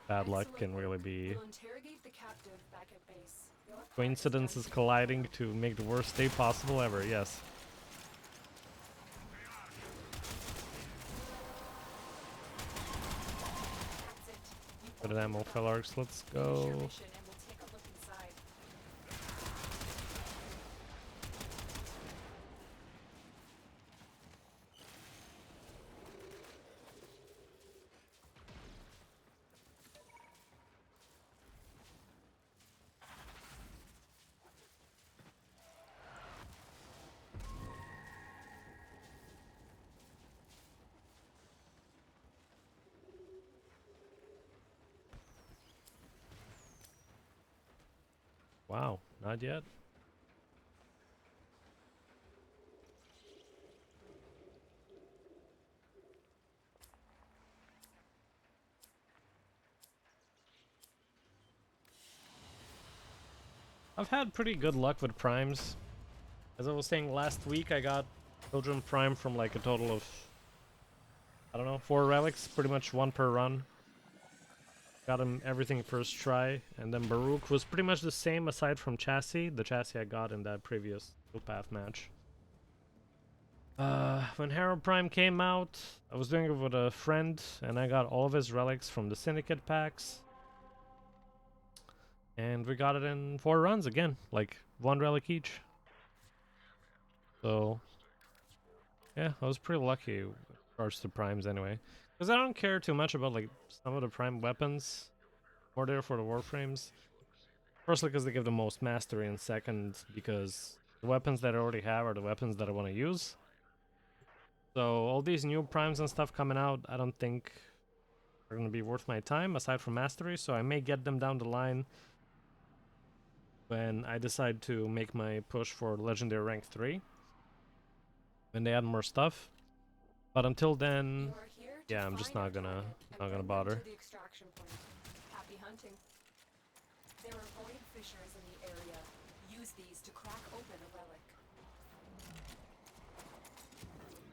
bad luck Excellent can really work. be We'll interrogate the captive back at base. Your part is coincidences done. colliding to make the worst day possible ever. Yes. That's it. You Good ammo, Fellarks. Let's finish your go. mission and we'll take a look inside. Wow, not yet. I've had pretty good luck with primes. As I was saying last week, I got Children Prime from like a total of, I don't know, 4 relics, pretty much 1 per run. Got him everything first try, and then Baruch was pretty much the same aside from chassis, the chassis I got in that previous path match. When Herald Prime came out, I was doing it with a friend, and I got all of his relics from the Syndicate packs. And we got it in 4 runs again, like 1 relic each. So, yeah, I was pretty lucky with regards to primes anyway. Because I don't care too much about like some of the prime weapons. More there for the Warframes. Firstly, because they give the most mastery, and second, because the weapons that I already have are the weapons that I want to use. So all these new primes and stuff coming out, I don't think are going to be worth my time aside from mastery, so I may get them down the line when I decide to make my push for legendary rank 3 when they add more stuff. But until then, You are here to yeah, I'm just find not our gonna target and bring them bother. to the extraction point. Happy hunting. There are void fissures in the area. Use these to crack open a relic.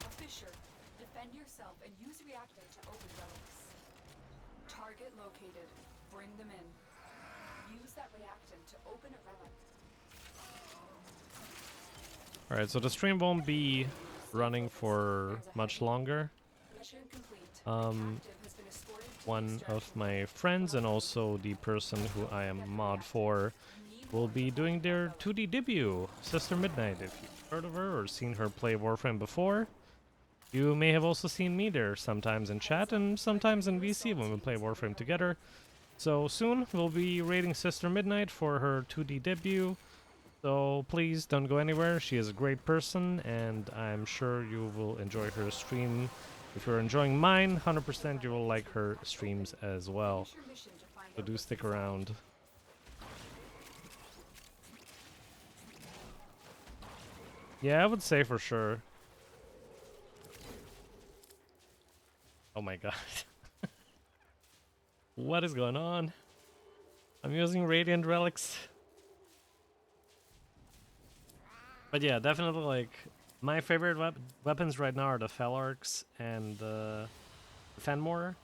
A fissure. Defend yourself and use reactant to open relics. Target located. Bring them in. Use that reactant to open a relic. Alright, so the stream won't be running for much longer. Mission complete. Um, Captive has been escorted to the One of extraction my point. friends and also the person who I am mod for will be doing their 2D debut, Sister Midnight. If you've heard of her or seen her play Warframe before, you may have also seen me there sometimes in chat and sometimes in VC when we play Warframe together. So soon we'll be raiding Sister Midnight for her 2D debut. So please don't go anywhere. She is a great person and I'm sure you will enjoy her stream. If you're enjoying mine, 100% you will like her streams as well. Finish your mission to find So out do what's stick inside. around. Yeah, I would say for sure. Oh my god. What is going on? I'm using Radiant Relics. But yeah, definitely like my favorite weapons right now are the Felarks and the Fenmore,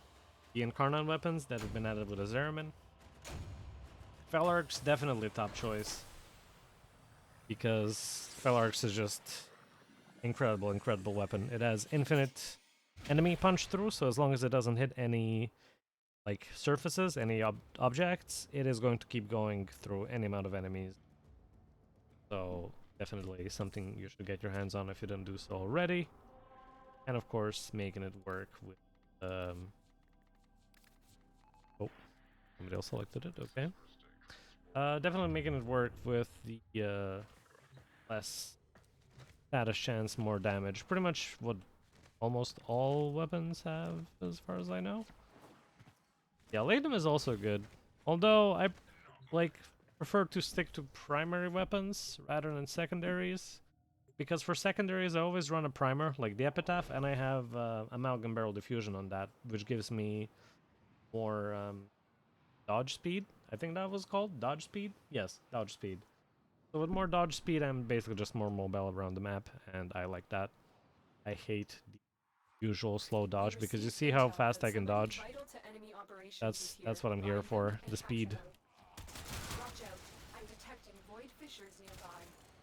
the Incarnate weapons that have been added with Azeramin. Felarks definitely top choice because Felarks is just incredible weapon. It has infinite enemy punch through, so as long as it doesn't hit any like surfaces, any objects, it is going to keep going through any amount of enemies. So definitely something you should get your hands on if you didn't do so already. And of course, making it work with oh, somebody else selected it, okay. Definitely making it work with the less status chance, more damage. Pretty much what almost all weapons have, as far as I know. Yeah, Latham is also good. Although I like prefer to stick to primary weapons rather than secondaries. Because for secondaries, I always run a primer, like the Epitaph, and I have Amalgam Barrel Diffusion on that, which gives me more dodge speed. I think that was called dodge speed? Yes, dodge speed. So with more dodge speed, I'm basically just more mobile around the map, and I like that. I hate the usual slow dodge because you see how fast I can dodge. That's what I'm here for, the speed. Watch out. I'm detecting void fissures nearby.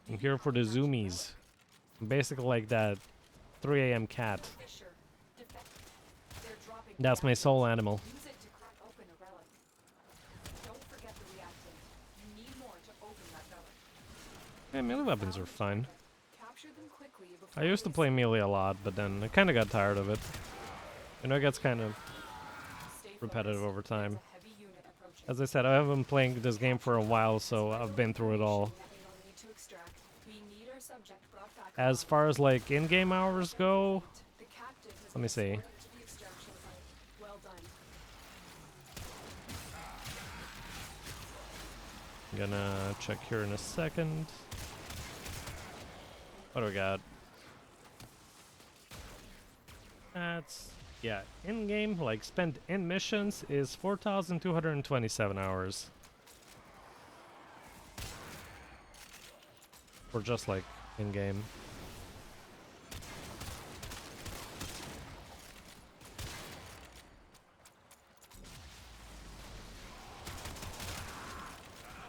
I'm here for the zoomies. I'm basically like that 3 a.m. cat. Fissure. They're dropping That's my soul animal. Use it to crack open a relic. Don't forget the reactant. You need more to open that relic. Yeah, melee weapons are fine. Capture them quickly before I used to play melee a lot, but then I kind of got tired of it. You know, it gets kind of Stay repetitive focused. over time. There's a heavy unit approaching. As I said, I haven't been playing this game for a while, so I've been through it all. That we don't need to extract. We need our subject brought back As alive. far as like in-game hours go, The captive has let me been see. escorted to the extraction site. Well done. I'm gonna check here in a second. What do we got? That's, yeah, in-game, like spent in missions is 4,227 hours. For just like in-game.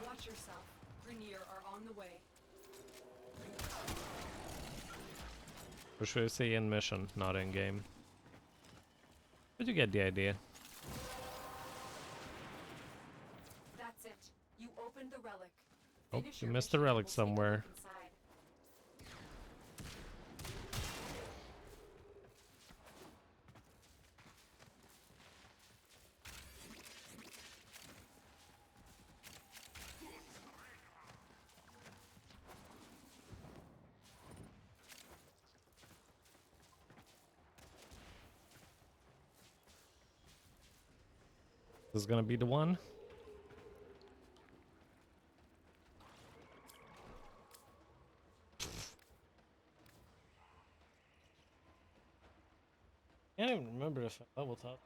Watch yourself. Grenier are on the way. Or should I say in mission, not in game? But you get the idea. That's it. You opened the relic. Oh, Finish you your missed the mission and relic we'll take a look somewhere. inside. This is gonna be the one. Can't even remember if I level top.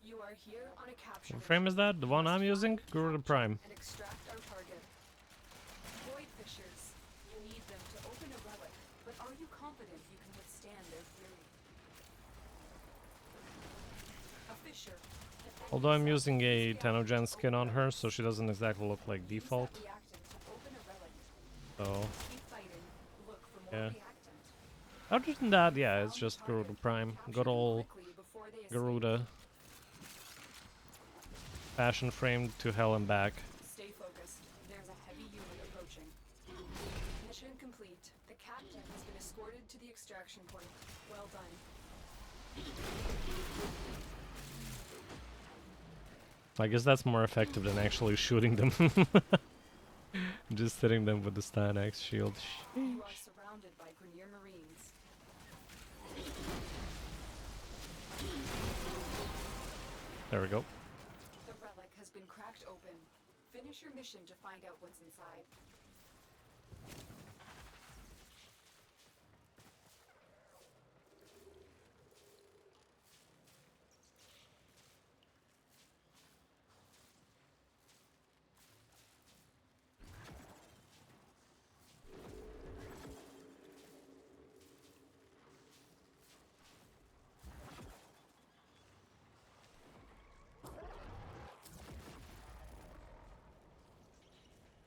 You are here on a capture What frame is that? The one I'm using? Guru Prime. and extract our target. Void fissures. You need them to open a relic, but are you confident you can withstand their fury? A fissure. Although I'm using a Tenogen skin on her, so she doesn't exactly look like default. So, Keep fighting. Look for more yeah. reactant. Other than that, yeah, it's just Garuda Prime. Good old Quickly before they escape. Garuda. Fashion framed to hell and back. Stay focused. There's a heavy unit approaching. Mission complete. The captain has been escorted to the extraction point. Well done. I guess that's more effective than actually shooting them. Just hitting them with the Stanax shield. You are surrounded by Grenier Marines. There we go. The relic has been cracked open. Finish your mission to find out what's inside.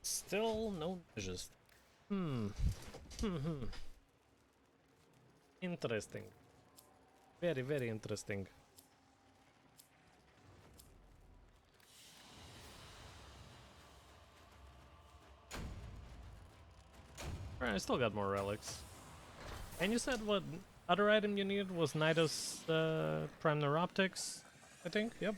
Still no digest. Interesting. Very, very interesting. Alright, I still got more relics. And you said what other item you needed was Nidus Prime Neuroptics, I think? Yep.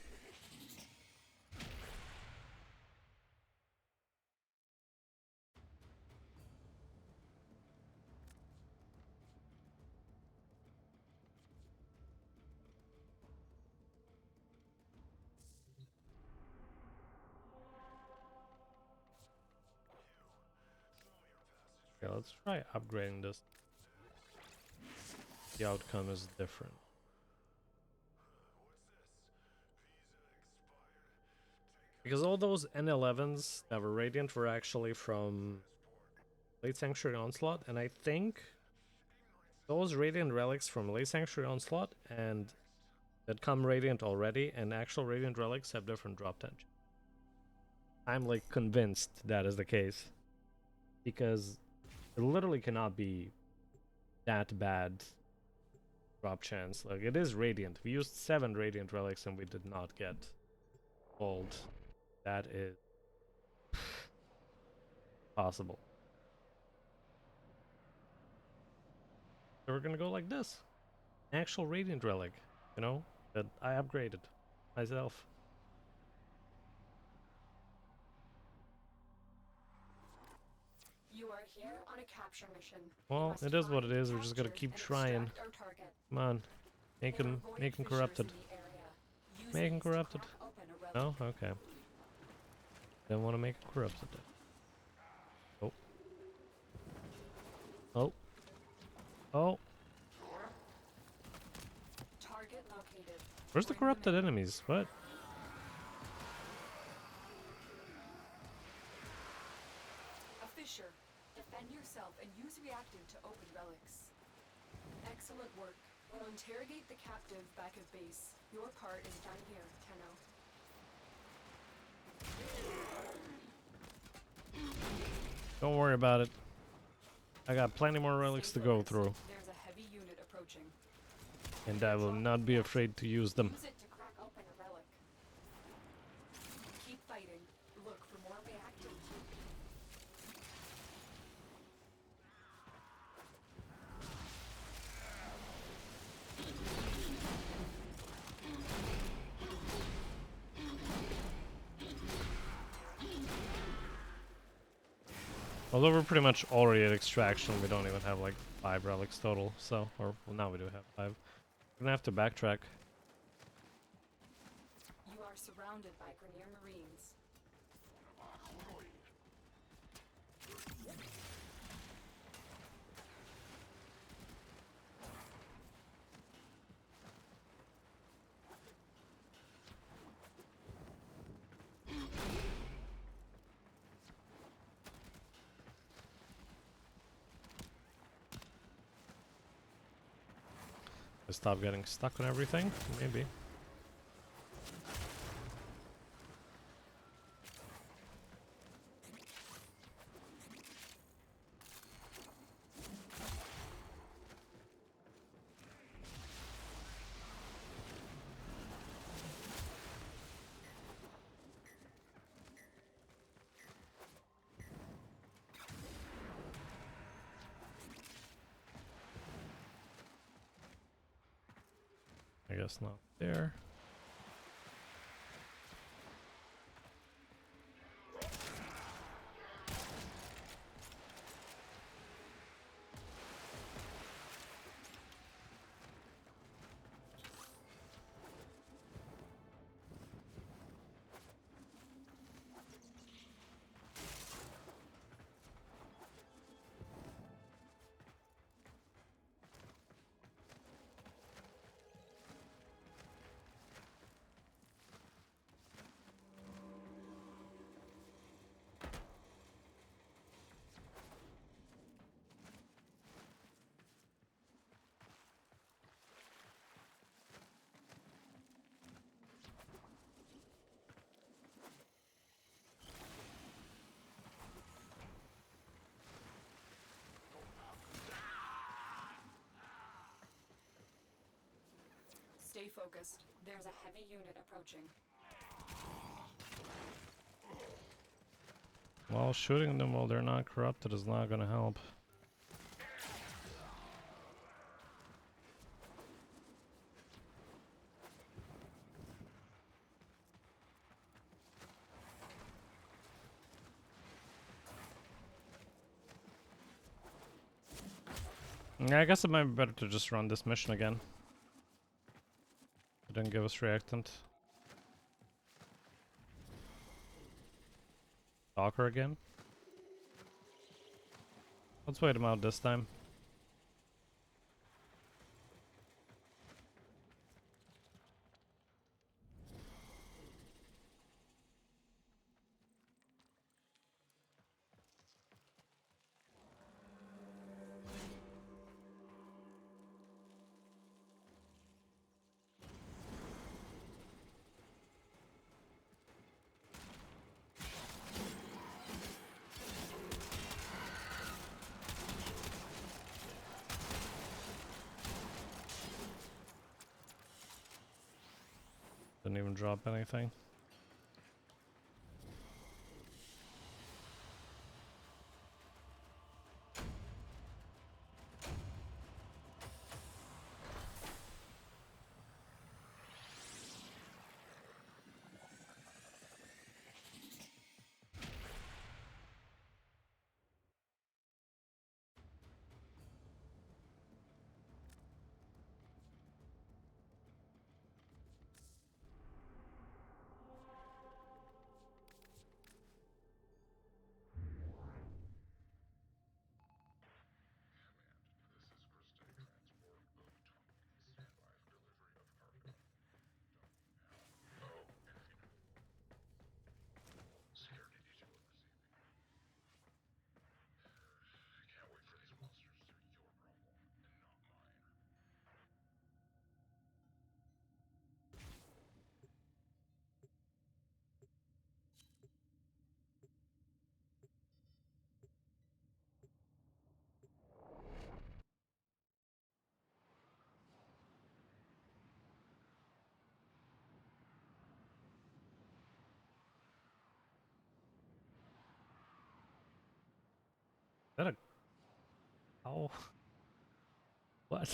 Okay, let's try upgrading this. The outcome is different. Because all those N11s that were Radiant were actually from Late Sanctuary Onslaught, and I think those Radiant relics from Late Sanctuary Onslaught and that come Radiant already, and actual Radiant relics have different drop tension. I'm like convinced that is the case. Because it literally cannot be that bad drop chance. Like, it is Radiant. We used 7 Radiant relics and we did not get gold. That is possible. So we're gonna go like this. Actual Radiant relic, you know, that I upgraded myself. You are here on a capture mission. You Well, must it is what it find, is. We're just gonna capture, keep and trying. extract our target. Come on. Make There are him void fissures corrupted. in the area. Use Make him these to corrupted. crack open a relic. No? Okay. Didn't want to make him corrupted. Oh. Oh. Oh. Target located. Where's the Bring them corrupted in. enemies? What? A fissure. Defend yourself and use reactant to open relics. Excellent work. We'll interrogate the captive back at base. Your part is done here, Tenno. Don't worry about it. I got plenty more relics to Stay go focused. through. There's a heavy unit approaching. And I will not be afraid to use them. Use it to crack open a relic. Keep fighting. Look for more reactant. Although we're pretty much already at extraction, we don't even have like 5 relics total, so, or, well, now we do have 5. We're gonna have to backtrack. You are surrounded by Grenier Marines. Stop getting stuck on everything? Maybe. I guess not there. Stay focused. There's a heavy unit approaching. Well, shooting them while they're not corrupted is not gonna help. Yeah, I guess it might be better to just run this mission again. It didn't give us reactant. Stalker again? Let's wait him out this time. Didn't even drop anything. that a... Oh. What?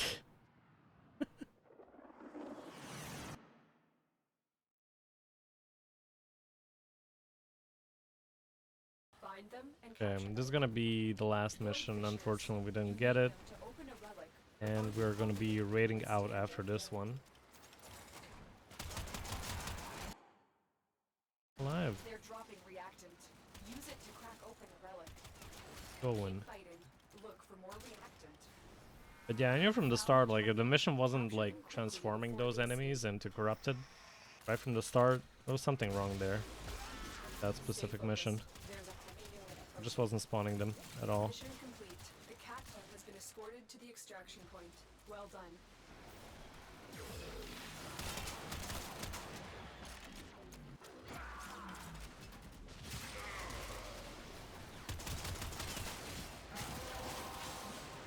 Find them and Okay, capture this is them. gonna be the last Void mission. fissures. Unfortunately, we You didn't get need it. them to open a relic. And we're gonna be raiding out after this one. Alive. They're dropping reactant. Use it to crack open a relic. Going. Keep fighting. Look for more reactant. But yeah, I knew from the start, like, if the mission wasn't, like, transforming those enemies into corrupted, right from the start, there was something wrong there. That specific mission. There's a heavy unit I just wasn't spawning them at all. Mission complete. The cat has been escorted to the extraction point. Well done.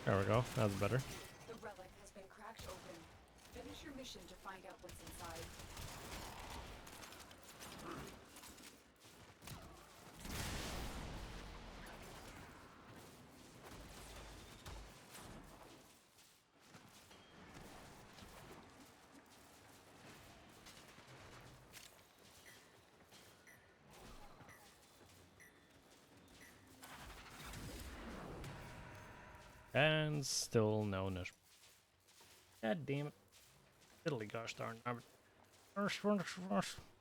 There we go, that's better. The relic has been cracked open. Finish your mission to find out what's inside. And still no niche. God damn it. Diddly gosh darn.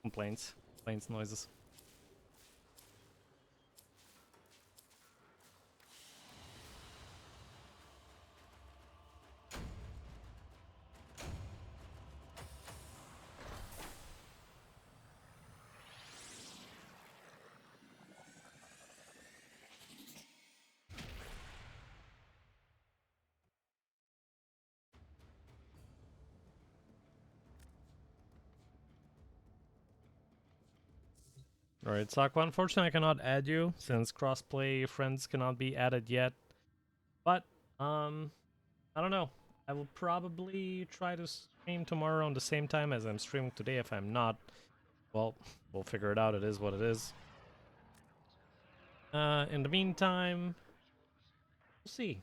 Complaints. Complaints noises. Alright, Sakwa, unfortunately I cannot add you since crossplay friends cannot be added yet. But, I don't know. I will probably try to stream tomorrow around the same time as I'm streaming today. If I'm not, well, we'll figure it out. It is what it is. In the meantime, we'll see.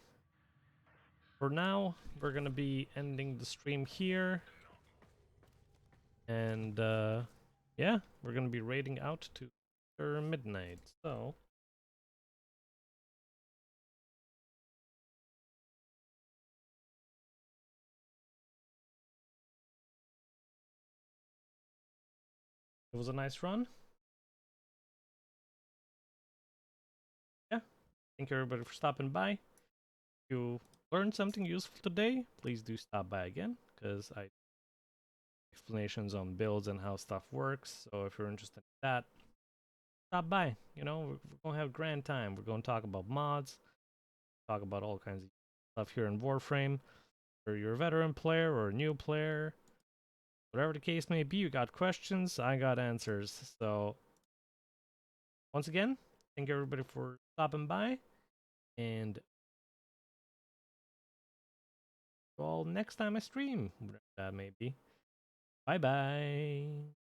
For now, we're gonna be ending the stream here. And, yeah, we're gonna be raiding out to midnight, so... It was a nice run. Yeah, thank you everybody for stopping by. If you learned something useful today, please do stop by again, because I explanations on builds and how stuff works. So if you're interested in that, stop by. You know, we're gonna have a grand time. We're gonna talk about mods, talk about all kinds of stuff here in Warframe. Whether you're a veteran player or a new player, whatever the case may be, you got questions, I got answers. So once again, thank you everybody for stopping by, and all next time I stream, whatever that may be. Bye bye.